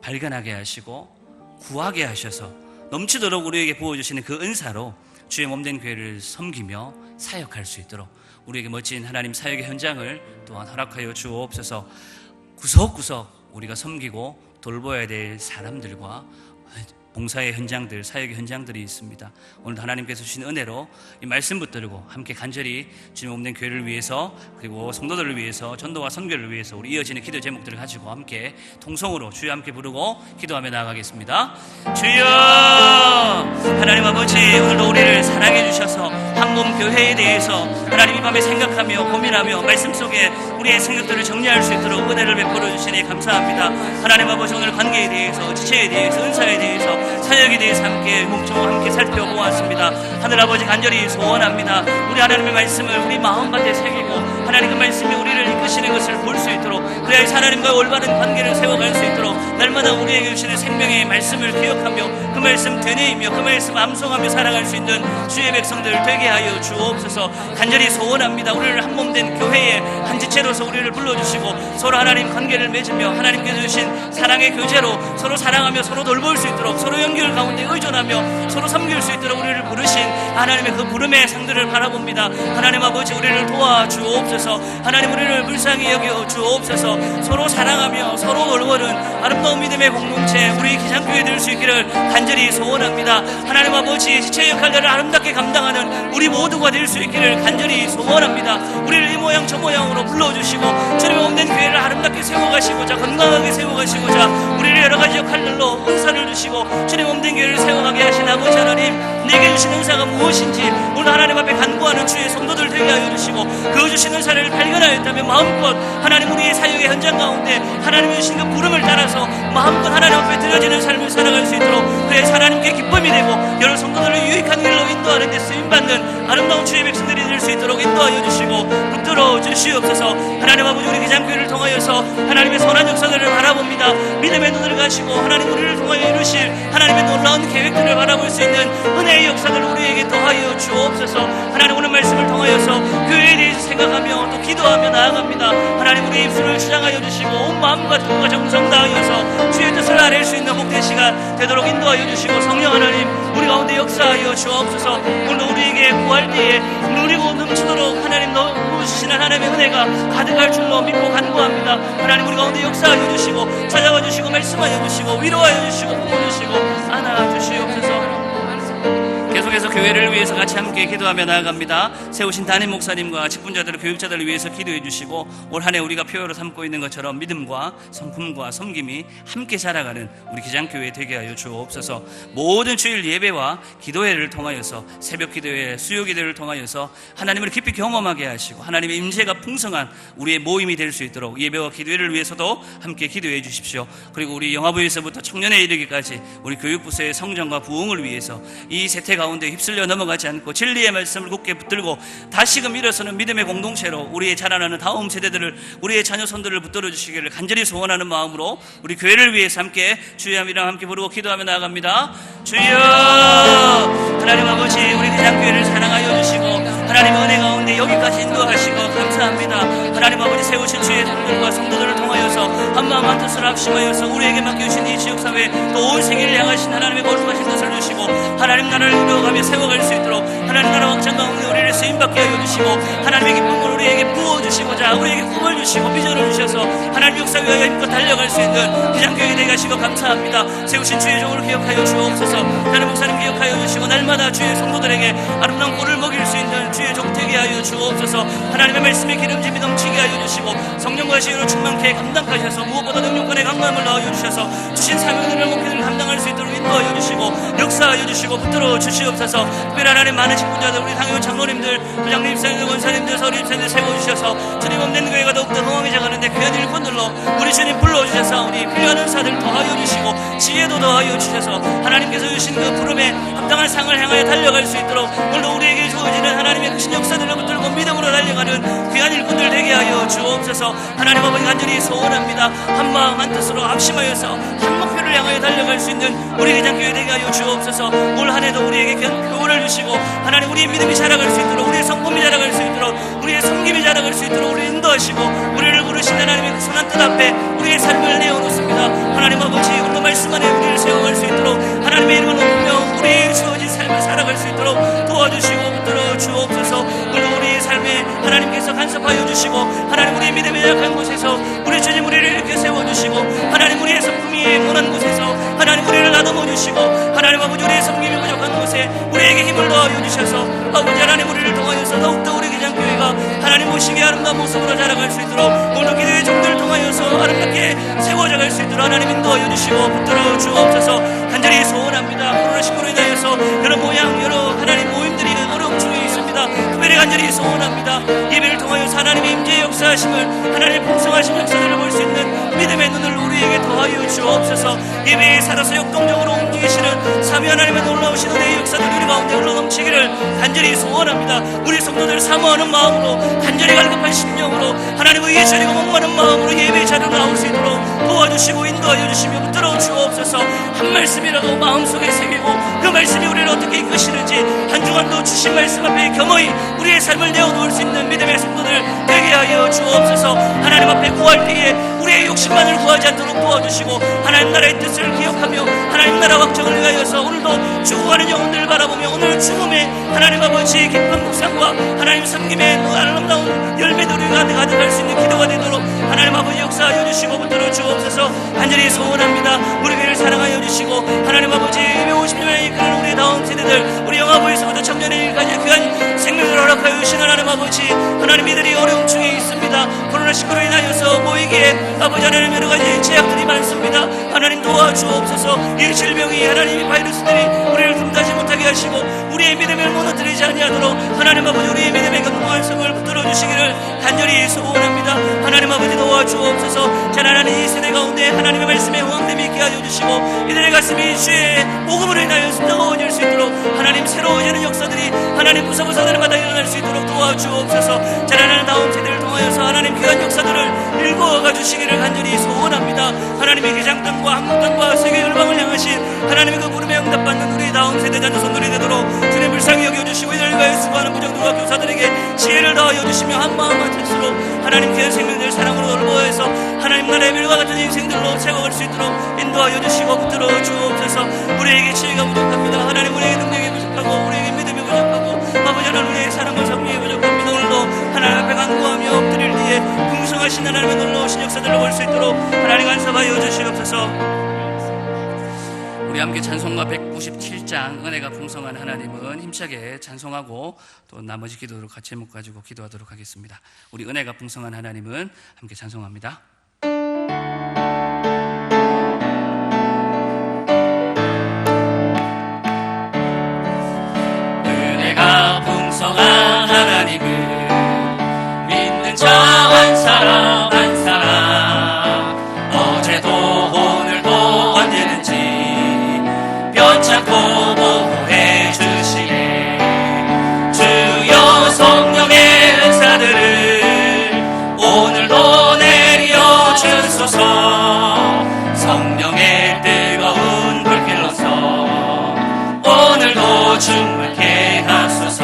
발견하게 하시고 구하게 하셔서 넘치도록 우리에게 부어주시는 그 은사로 주의 몸된 교회를 섬기며 사역할 수 있도록 우리에게 멋진 하나님 사역의 현장을 또한 허락하여 주옵소서. 구석구석 우리가 섬기고 돌봐야 될 사람들과 봉사의 현장들, 사역의 현장들이 있습니다. 오늘 하나님께서 주신 은혜로 이 말씀 붙들고 함께 간절히 주님 몸된 교회를 위해서, 그리고 성도들을 위해서, 전도와 선교를 위해서 우리 이어지는 기도 제목들을 가지고 함께 통성으로 주여 함께 부르고 기도하며 나아가겠습니다. 주여, 하나님 아버지, 오늘도 우리를 사랑해 주셔서 한몸 교회에 대해서 하나님 이 밤에 생각하며 고민하며 말씀 속에 우리의 생각들을 정리할 수 있도록 은혜를 베풀어 주시니 감사합니다. 하나님 아버지, 오늘 관계에 대해서, 지체에 대해서, 은사에 대해서, 사역에 대해서 함께 묵종하고 함께 살펴보았습니다. 하늘아버지, 간절히 소원합니다. 우리 하나님의 말씀을 우리 마음밭에 새기고 하나님 그 말씀이 우리를 이끄시는 것을 볼 수 있도록, 그래야 하나님과 올바른 관계를 세워갈 수 있도록 날마다 우리에게 주시는 생명의 말씀을 기억하며 그 말씀 되뇌이며 그 말씀 암송하며 살아갈 수 있는 주의 백성들 되게 하여 주옵소서. 간절히 소원합니다. 우리를 한몸된 교회의 한 지체로서 우리를 불러주시고 서로 하나님 관계를 맺으며 하나님께서 주신 사랑의 교제로 서로 사랑하며 서로 돌볼 수 있도록, 서로 연결 가운데 의존하며 서로 섬길 수 있도록 우리를 부르신 하나님의 그 부름의 상들을 바라봅니다. 하나님 아버지, 우리를 도와주옵소서. 하나님, 우리를 불쌍히 여겨 주옵소서. 서로 사랑하며 서로 돌보는 아름다운 믿음의 공동체, 우리 기장교회 될 수 있기를 간절히 소원합니다. 하나님 아버지, 지체 역할들을 아름답게 감당하는 우리 모두가 될 수 있기를 간절히 소원합니다. 우리를 이 모양 저 모양으로 불러주시고 주님의 몸된 교회를 아름답게 세워가시고자, 건강하게 세워가시고자 우리를 여러 가지 역할들로 은사를 주시고 주님 몸된 교회를 세워가게 하신 아버지 하나님, 내게 주신 은사가 무엇인지 오늘 하나님 앞에 간구하는 주의 성도들 되게 하여 주시고, 그 주신 은사를 발견하였다면 마음껏 하나님 우리의 사역의 현장 가운데 하나님이 주신 그 부름을 따라서 마음껏 하나님 앞에 드려지는 삶을 살아갈 수 있도록, 그래서 하나님께 기쁨이 되고 여러 성도들을 유익한 길로 인도하는 데 쓰임받는 아름다운 주의 백성들이 될 수 있도록 인도하여 주시고 붙들어 주시옵소서. 하나님 아버지, 우리 기장교회를 통하여서 하나님의 선한 역사들을 바라봅니다. 믿음의 눈을 가시고 하나님 우리를 통하여 이루실 하나님의 놀라운 계획들을 바라볼 수 있는 은혜의 역사들을 우리에게 더하여 주옵소서. 하나님, 오늘 말씀을 통하여서 교회에 대해서 생각하며 또 기도하며 나아갑니다. 하나님, 우리의 입술을 주장하여 주시고 온 마음과 뜻과 정성 다하여서 주의 뜻을 아랠 수 있는 복된 시간 되도록 인도하여 주시고, 성령 하나님 우리 가운데 역사하여 주옵소서. 오늘도 우리에게 구할 때에 누리고 넘치도록 하나님 부으시는 하나님의 은혜가 가득할 줄로 믿고 간구합니다. 하나님, 우리 가운데 역사하여 주시고 찾아와 주시고 말씀하여 주시고 위로하여 주시고 부어주시고 안아주시옵소서. 계속해서 교회를 위해서 같이 함께 기도하며 나아갑니다. 세우신 담임 목사님과 직분자들, 교육자들을 위해서 기도해 주시고, 올 한 해 우리가 표어로 삼고 있는 것처럼 믿음과 성품과 섬김이 함께 자라가는 우리 기장교회 되게 하여 주옵소서. 모든 주일 예배와 기도회를 통하여서, 새벽 기도회, 수요 기도회를 통하여서 하나님을 깊이 경험하게 하시고 하나님의 임재가 풍성한 우리의 모임이 될 수 있도록 예배와 기도회를 위해서도 함께 기도해 주십시오. 그리고 우리 영화부에서부터 청년에 이르기까지 우리 교육부서의 성장과 부흥을 위해서 이 세태 가운데 휩쓸려 넘어가지 않고 진리의 말씀을 굳게 붙들고 다시금 일어서는 믿음의 공동체로 우리의 자라나는 다음 세대들을, 우리의 자녀손들을 붙들어 주시기를 간절히 소원하는 마음으로 우리 교회를 위해서 함께 주의 이름 함께 부르고 기도하며 나아갑니다. 주여, 하나님 아버지, 우리 기장교회를 사랑하여 주시고 하나님 은혜 가운데 여기까지 인도하시고 감사합니다. 하나님 아버지, 세우신 주의 성들과 성도들을 통하여서 한마음 한뜻을 합심하여서 우리에게 맡겨주신 이 지역사회 또 온 세계를 향하신 하나님의 거룩하신 뜻을 주시고 하나님 나라를 이루어가며 세워갈 수 있도록 하나님 나라 확장 가운데 우리를 쓰임 받게 하여 주시고 하나님의 기쁨을 우리에게 부어주시고자 우리에게 꿈을 주시고 비전을 주셔서 하나님 역사 위하여 힘껏 달려갈 수 있는 기장교회 되게 하시고 감사합니다. 세우신 주의 종을 기억하여 주옵소서. 하나님 목사님 기억하여 주시고 날마다 주의 성도들에게 아름다운 꼴을 먹일 수 있는 주의 종 되게 하여 주옵소서. 하나님의 말씀에 기름짐이 넘치게 하여 주시고 성령과 지혜로 충만케 감당하셔서 무엇보다 능력권의 강함을 넣어 주셔서 주신 사명들을 목회를 감당할 수 있도록 인도하여 주시고 역사하여 주시고 붙들어 주시옵소서. 특별히 하나님 많은 직분자들 우리 당회 장로님들 부장님 입사님들 원사님들 서리 입사님들 세워주셔서 주님 없는 교회가 더욱더 흥황해져 가는데 귀한 일꾼들로 우리 주님 불러주셔서 우리 필요한 은사들 더하여 주시고 지혜도 더하여 주셔서 하나님께서 주신 그 부름에 합당한 상을 향하여 달려갈 수 있도록 오늘도 우리에게 주어지는 하나님의 크신 역사들을 붙들고 믿음으로 달려가는 귀한 일꾼들 되게 하여 주옵소서. 하나님 아버지 간절히 소원합니다. 한마음 한뜻으로 합심하여서 한 목표를 향하여 달려갈 수 있는 우리 회장교회 되게 하여 주옵소서. 올 한해도 우리에게 귀한 교훈을 주시고 하나님 우리의 믿음이 자라갈 수 있도록 우리의 성품이 자라갈 수 있도록 우리의 섬김이 자라갈 수 있도록 우리를 인도하시고 우리를 부르신 하나님의 그 선한 뜻 앞에 우리의 삶을 내어놓습니다. 하나님 아버지 오늘도 말씀 안에 우리를 세워갈 수 있도록 하나님의 이름을 높이며 우리의 주어진 삶을 살아갈 수 있도록 도와주시고 붙들어 주옵소서. 오늘 우리의 삶에 하나님께서 간섭하여 주시고 하나님 우리의 믿음에 약한 곳에서 우리 주님 우리를 이렇게 세워주시고 하나님 우리의 성품이 원한 곳에서 하나님 우리를 나눠 주시고 하나님 아버지 우리의 섬김이 부족한 곳에 우리에게 힘을 더하여 주셔서 아버지 하나님 우리를 통하여서 더욱더 우리 기장교회가 하나님 모시게 아름다운 모습으로 자라갈 수 있도록 오늘 기도의 종들을 통하여서 아름답게 세워져갈 수 있도록 하나님 인도하여 주시고 붙들어 주옵소서. 간절히 소원합니다. 코로나19로 인하여서 여러 모양 여러 하나님 모임들이 어려움 중에 있습니다. 특별히 간절히 소원합니다. 예배를 통하여서 하나님의 임재의 역사하심을 하나님의 풍성하신 역사들을 볼 수 있는 믿음의 눈을 우리에게 더하여 주옵소서. 예배에 살아서 역동적으로 움직이시는 사미 하나님의 놀라우신 은혜의 역사들 우리 가운데 흘러넘치기를 간절히 소원합니다. 우리 성도들 사모하는 마음으로 간절히 갈급한 심령으로 하나님 의에 차리고 목마른 마음으로 예배의 자리로 나올 수 있도록 도와주시고 인도하여 주시며 붙들어 주옵소서. 한 말씀이라도 마음속에 새기고 그 말씀이 우리를 어떻게 이끄시는지 한 주간도 주신 말씀 앞에 겸허히 우리의 삶을 내어놓을 수 있는 믿음의 성도들 되게 하여 주옵소서. 하나님 앞에 구할 때에 우리의 욕심만을 구하지 않도록 도와주시고 하나님 나라의 뜻을 기억하며 하나님 나라 확정을 위하여서 오늘도 죽어가는 영혼들을 바라보며 오늘 죽음에 하나님 아버지 깊은 묵상과 하나님 섬김의 아름다운 열매들이 가득할 수 있는 기도가 되도록 하나님 아버지 역사하여 주시고 붙들어 주옵소서. 간절히 소원합니다. 우리 교회를 사랑하여 주시고 하나님 아버지 250년에 이끄는 우리 다음 세대들 우리 영아부에서부터 청년의 일까지 귀한 생명을 허락하여 주신 하나님 아버지 하나님 이들이 어려움 중에 있습니다. 코로나19로 인하여서 모이기에 아버지 하나님 여러 가지 제약들이 많습니다. 하나님 도와주옵소서. 이 질병이 하나님의 바이러스들이 우리를 tum다지 못하게 하시고 우리의 믿음을 무너뜨리지 아니하도록 하나님 아버지 우리의 믿음의 견고한 성을 붙들어 주시기를 간절히 소원합니다. 하나님 아버지 도와주옵소서. 자라나는 이 세대 가운데 하나님의 말씀에 호응됨이 있게 하여 주시고 이들의 가슴이 주의 복음으로 인하여서 뜨거워질 수 있도록 하나님 새로워지는 역사들이 하나님 부서부서 날마다 일어날 수 있도록 도와주옵소서. 자라나는 다음 세대를 통하여서 하나님 귀한 역사들을 일구어가 주시기를 간절히 소원합니다. 하나님의 개장 땅과 한국 땅과 세계 열방을 향하신 하나님의 그 부름에 응답받는 우리 다음 세대 자녀손들이 되도록 주님 불쌍히 여겨주시고 이들을 위하여 수고하는 부정들과 교사들에게 지혜를 더하여 주시며 한마음 한뜻으로 하나님 귀한 생명들 사랑으로 넓어해서 하나님 나라의 멸과 같은 인생들로 세워갈 수 있도록 인도하여 주시고 붙들어 주옵소서. 우리에게 지혜가 부족합니다. 하나님 우리에게 능력이 부족하고 우리에게 믿음이 부족하고 아버지 하나님 우리에게 사랑과 성령이 부족합니다. 오늘도 하나님 앞에 간구하며 엎드릴 뒤에 풍성하신 하나님의 놀라우신 역사들로 볼 수 있도록 하나님 간섭하여 주시옵소서. 우리 함께 찬송가 197장 은혜가 풍성한 하나님은 힘차게 찬송하고 또 나머지 기도를 같이 제목 가지고 기도하도록 하겠습니다. 우리 은혜가 풍성한 하나님은 함께 찬송합니다. 은혜가 풍성한 하나님은 믿는 자 한 사람 한 사람 어제도 오늘도 언제든지 변찮고 보호해 주시네. 주여 성령의 은사들을 오늘도 내려 주소서. 성령의 뜨거운 불길로서 오늘도 충만케 하소서.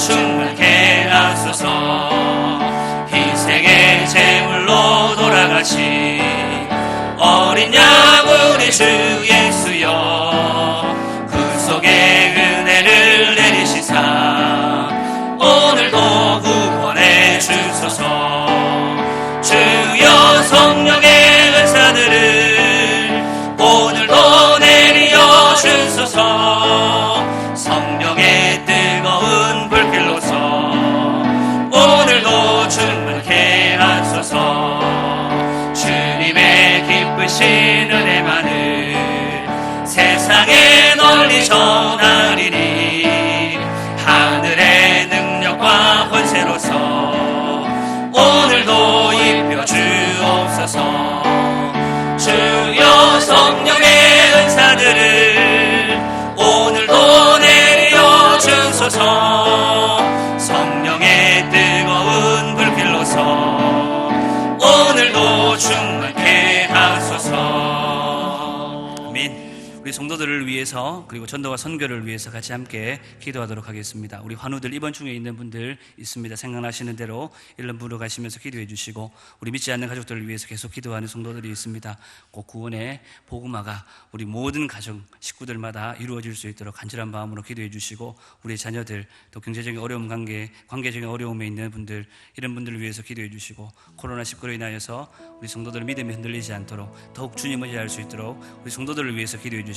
충만케 하소서. 희생의 제물로 돌아가신 어린 양 우리 주 예수여, 구속의 은혜를 내리시사 오늘도 구원해 주소서. 주여 성령의 은사들을 오늘도 내려 주소서. 성령의 뜨거운 불길로서 오늘도 충만케 하소서. 주님의 기쁘신 은혜만을 세상에 널리 전하리니 하늘의 능력과 권세로서 오늘도 입혀 주옵소서. 주여 성령의 은사들을 오늘도 내려 주소서. 성령의 뜨거운 불길로서 오늘도 충만케 하소서. 아멘. 우리 성도들을 위해서 그리고 전도와 선교를 위해서 같이 함께 기도하도록 하겠습니다. 우리 환우들 입원 중에 있는 분들 있습니다. 생각나시는 대로 일름 부르가시면서 기도해 주시고, 우리 믿지 않는 가족들을 위해서 계속 기도하는 성도들이 있습니다. 꼭 구원의 복음화가 우리 모든 가정 식구들마다 이루어질 수 있도록 간절한 마음으로 기도해 주시고, 우리 자녀들 또 경제적인 어려움 관계적인 어려움에 있는 분들, 이런 분들을 위해서 기도해 주시고, 코로나19로 인하여서 우리 성도들 믿음이 흔들리지 않도록 더욱 주님을 의지할 수 있도록 우리 성도들을 위해서 기도해 주시고,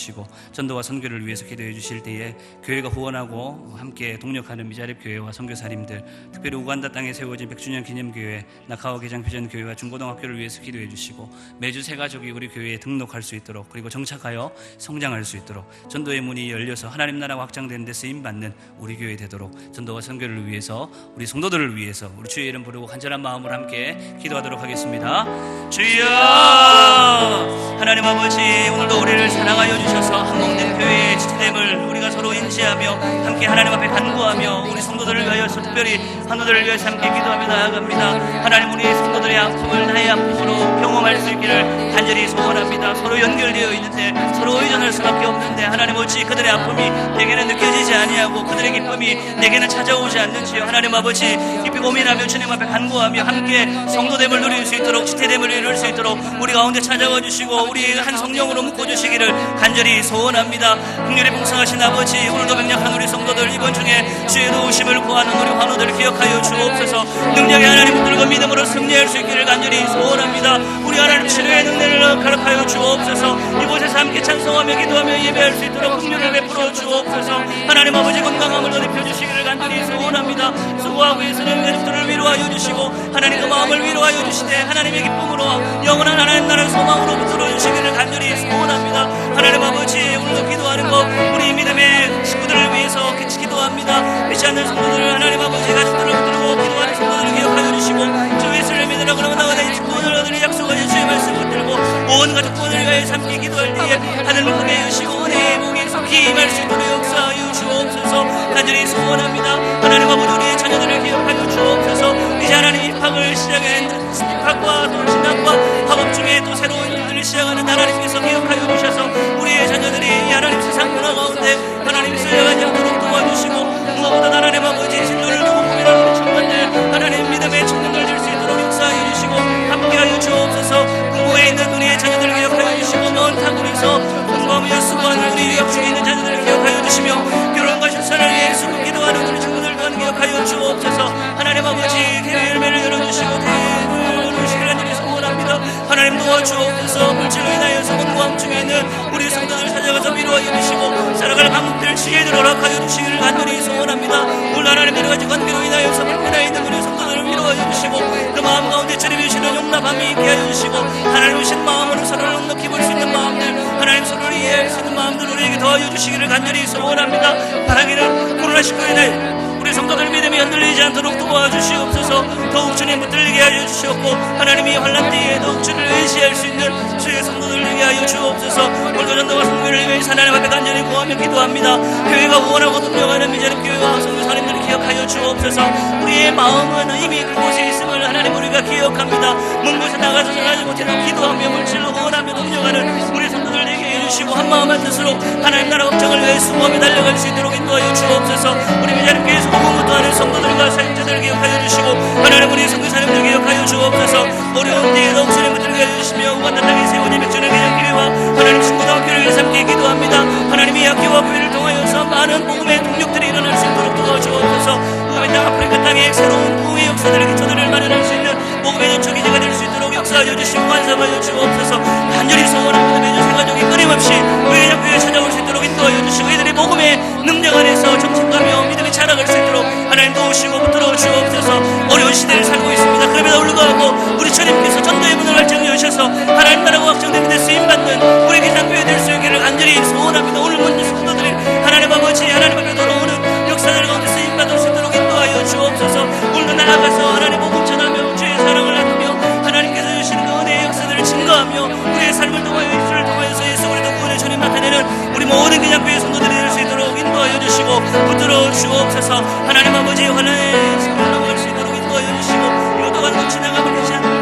전도와 선교를 위해서 기도해 주실 때에 교회가 후원하고 함께 동력하는 미자립 교회와 선교사님들, 특별히 우간다 땅에 세워진 100주년 기념교회, 나카오 개장표전교회와 중고등학교를 위해서 기도해 주시고, 매주 새 가족이 우리 교회에 등록할 수 있도록 그리고 정착하여 성장할 수 있도록 전도의 문이 열려서 하나님 나라가 확장되는 데 쓰임받는 우리 교회 되도록 전도와 선교를 위해서 우리 성도들을 위해서 우리 주의 이름 부르고 간절한 마음으로 함께 기도하도록 하겠습니다. 주여 하나님 아버지, 오늘도 우리를 사랑하여 주셔서 한목된 교회의 지체됨을 우리가 서로 인지하며 함께 하나님 앞에 간구하며 우리 성도들을 위하여서 특별히 환우들을 위해서 함께 기도하며 나아갑니다. 하나님, 우리 성도들의 아픔을 나의 아픔으로 경험할 수 있기를 간절히 소원합니다. 서로 연결되어 있는데 서로 의존할 수밖에 없는데 하나님, 어찌 그들의 아픔이 내게는 느껴지지 아니하고 그들의 기쁨이 내게는 찾아오지 않는지요. 하나님 아버지, 깊이 고민하며 주님 앞에 간구하며 함께 성도됨을 누릴 수 있도록, 지체됨을 이룰 수 있도록 우리 가운데 찾아와 주시고 우리 한 성령으로 묶어주시기를 간절히 소원합니다. 긍휼히 풍성하신 아버지, 오늘도 맹약한 우리 성도들 이번 중에 주의 도우심을 구하는 우리 환우들을 기억하여 주옵소서. 능력의 하나님 붙들고 믿음으로 승리할 수 있기를 간절히 소원합니다. 우리 하나님 치료의 능력을 가르쳐 주옵소서. 이곳에서 함께 찬송하며 기도하며 예배할 수 있도록 긍휼을 베풀어 주옵소서. 하나님 아버지, 건강함을 더입혀 주시기를 간절히 소원합니다. 수고하고 있으는 가족들을 위로하여 주시고 하나님 그 마음을 위로하여 주시되 하나님의 기쁨으로 영원한 하나님 나라의 소망으로 붙들어 주시기를 간절히 소원합니다. 하나님 아버지, 오늘도 기도하는 것 우리 믿음의 식구들을 위해서 같이 기도합니다. 믿지 않는 성도들을 하나님 아버지 가족들을 붙들고 기도하는 성도들을 기억하여 주시고, 주 예수를 믿으라 그러면 나와내 구원을 얻으리 약속하신 주의 말씀 붙들고 온 가족 구원을 위하여 함께 기도할 때에 하늘을 크게 여시고 은혜의 복에 속히 임할 수 있도록 역사하여 주옵소서. 간절히 소원합니다. 하나님 아버지, 우리의 자녀들을 기억하여 주옵소서. 이제 하나님 입학을 시작한 입학과 또 진학과 학업 중에 또 새로운 일들을 시작하는 하나님께서 기억하여 주셔서 우리의 자녀들이 이 하나님 세상 문화 가운데 하나님 쓰여가지 않도록 도와주시고, 무엇보다 하나님 아버지 진로를 두고 고민하는 우리 청년들 하나님 믿음의 청년들 될 수 있도록 역사하여 주시고 함께하여 주옵소서. 부모에 있는 우리의 자녀들을 기억하여 주시고, 먼 타국에서 공부하며 수고하는 우리 유학 중에 있는 자녀들을 기억하여 주시며, 결혼과 출산을 위해 수고 기도하는 우리 친구들 또한 기억하여 주옵소서. 하나님 아버지, 기회의 열매를 열어주시고 대부를 주시기를 간절히 소원합니다. 하나님 도와주옵소서. 물질로 인하여서 공부함 중에 있는 우리 성도들 찾아가서 위로하여 주시고 살아갈 방법들 지혜를 허락하여 주시기를 간절히 소원합니다. 오늘 하나님 여러 가지 관계로 인하여서 불편해 있는 우리 성도들을 위로하여 주시고 그 마음 가운데 주님 주시는 용납함이 있게 하여 주시고 하나님 주신 마음으로 서로를 넉넉히 볼 수 있는 마음들, 하나님 서로를 이해할 수 있는 마음들 우리에게 도와여 주시기를 간절히 소원합니다. 바라기는 코로나19로 인해 우리 성도들 믿음이 흔들리지 않도록 도와주시옵소서. 더욱 주님 붙들리게 하여 주시옵고 하나님이 환난 때에 더욱 주를 의지할 수 있는 주의 성도들 되게 하여 주옵소서. 오늘도 전도와 선교를 위해 하나님 앞에 간절히 구하며 기도합니다. 교회가 후원하고 동력하는 미자립 교회와 선교사님들을 기억하여 주옵소서. 우리의 마음은 이미 그곳에 있음을 하나님 우리가 기억합니다. 먼 곳에 나가서 전하지 못해도 기도하며 물질로 후원하며 동력하는 우리 성도들 되게 해주시고 한마음 한뜻으로 하나님 나라 확장을 위해 수고하며 달려갈 수 있도록 인도하여 주옵소서. 우리 미자립 교회에서 복음부터 하는 땅에 새로운 부흥의 역사들의 기초들을 마련할 수 있는 복음의 전초 기제가 될 수 있도록 역사하여 주시고 완성하여 주옵소서. 간절히 소원합니다. 매주 생활적이 끊임없이 우리 교회에 찾아올 수 있도록 인도하여 주시고 이들의 복음의 능력 안에서 정착하며 믿음이 자라갈 수 있도록 하나님 도우시고 붙들어 주옵소서. 어려운 시대를 살고 있습니다. 그럼에도 불구하고 우리 주님께서 전도의 문을 활짝 여셔서 하나님 나라가 확정되는 데 쓰임받는 우리 기상교회 될 수 있기를 간절히 소원합니다. 오늘 먼저 성도들이 하나님 아버지 하나님 앞에 돌아오는 역사들 가운데 쓰임받을 수 있도록 인도하여 주옵소서. 오늘도 나아가서 하나님 복음 전하며 주의 사랑을 나누며 하나님께서 주시는 그 은혜의 역사들을 증거하며 우리의 삶을 통하여 입술을 통하여서 예수 그리스도 구원의 전임 나타내는 우리 모든 기상교회 성도들이 될 수 있도록 인도하여 주시고 붙들어 주옵소서. 하나님 아버지 환란의 시간을 넘어갈 수 있도록 인도하여 주시고 이것도 한번 지나가면 되지 않는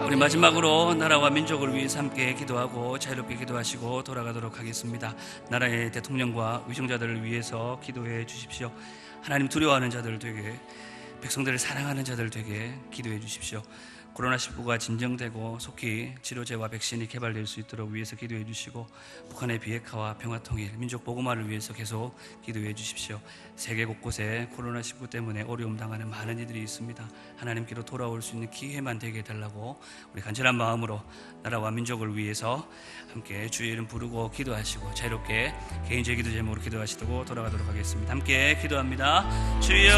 우리 마지막으로 나라와 민족을 위해서 함께 기도하고 자유롭게 기도하시고 돌아가도록 하겠습니다. 나라의 대통령과 위정자들을 위해서 기도해 주십시오. 하나님 두려워하는 자들 되게, 백성들을 사랑하는 자들 되게 기도해 주십시오. 코로나19가 진정되고 속히 치료제와 백신이 개발될 수 있도록 위해서 기도해 주시고 북한의 비핵화와 평화통일, 민족 보고마를 위해서 계속 기도해 주십시오. 세계 곳곳에 코로나19 때문에 어려움 당하는 많은 이들이 있습니다. 하나님께로 돌아올 수 있는 기회만 되게 해달라고 우리 간절한 마음으로 나라와 민족을 위해서 함께 주의 이름 부르고 기도하시고 자유롭게 개인적 기도 제목으로 기도하시고 돌아가도록 하겠습니다. 함께 기도합니다. 주여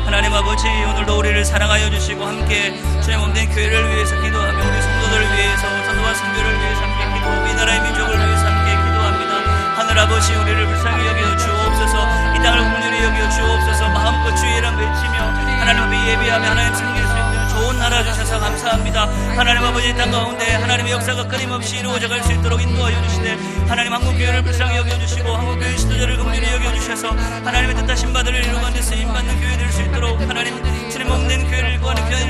하나님 아버지, 오늘도 우리를 사랑하여 주시고 함께 주의 몸된 교회를 위해서 기도하며 우리 성도들을 위해서 전도와 선교를 위해서 함께 기도하고 이 나라의 민족을 위해서 함께 기도합니다. 하늘 아버지, 우리를 불쌍히 여겨 주옵소서. 이 땅을 긍휼히 여겨 주옵소서. 마음껏 주의 이름 외치며 하나님 앞에 예배하며 하나님 섬길 수 있는 좋은 나라 주셔서 감사합니다. 하나님 아버지, 이 땅 가운데 하나님의 역사가 끊임없이 이루어져 갈 수 있도록 인도하여 주시되 하나님 한국교회를 불쌍히 여겨주시고 한국교회 지도자를 긍휼히 여겨주셔서 하나님의 뜻하신 바들을 이루어가는 데 쓰임받는 교회 될 수 있도록 하나님 주님 몸된 교회를 구하는 귀한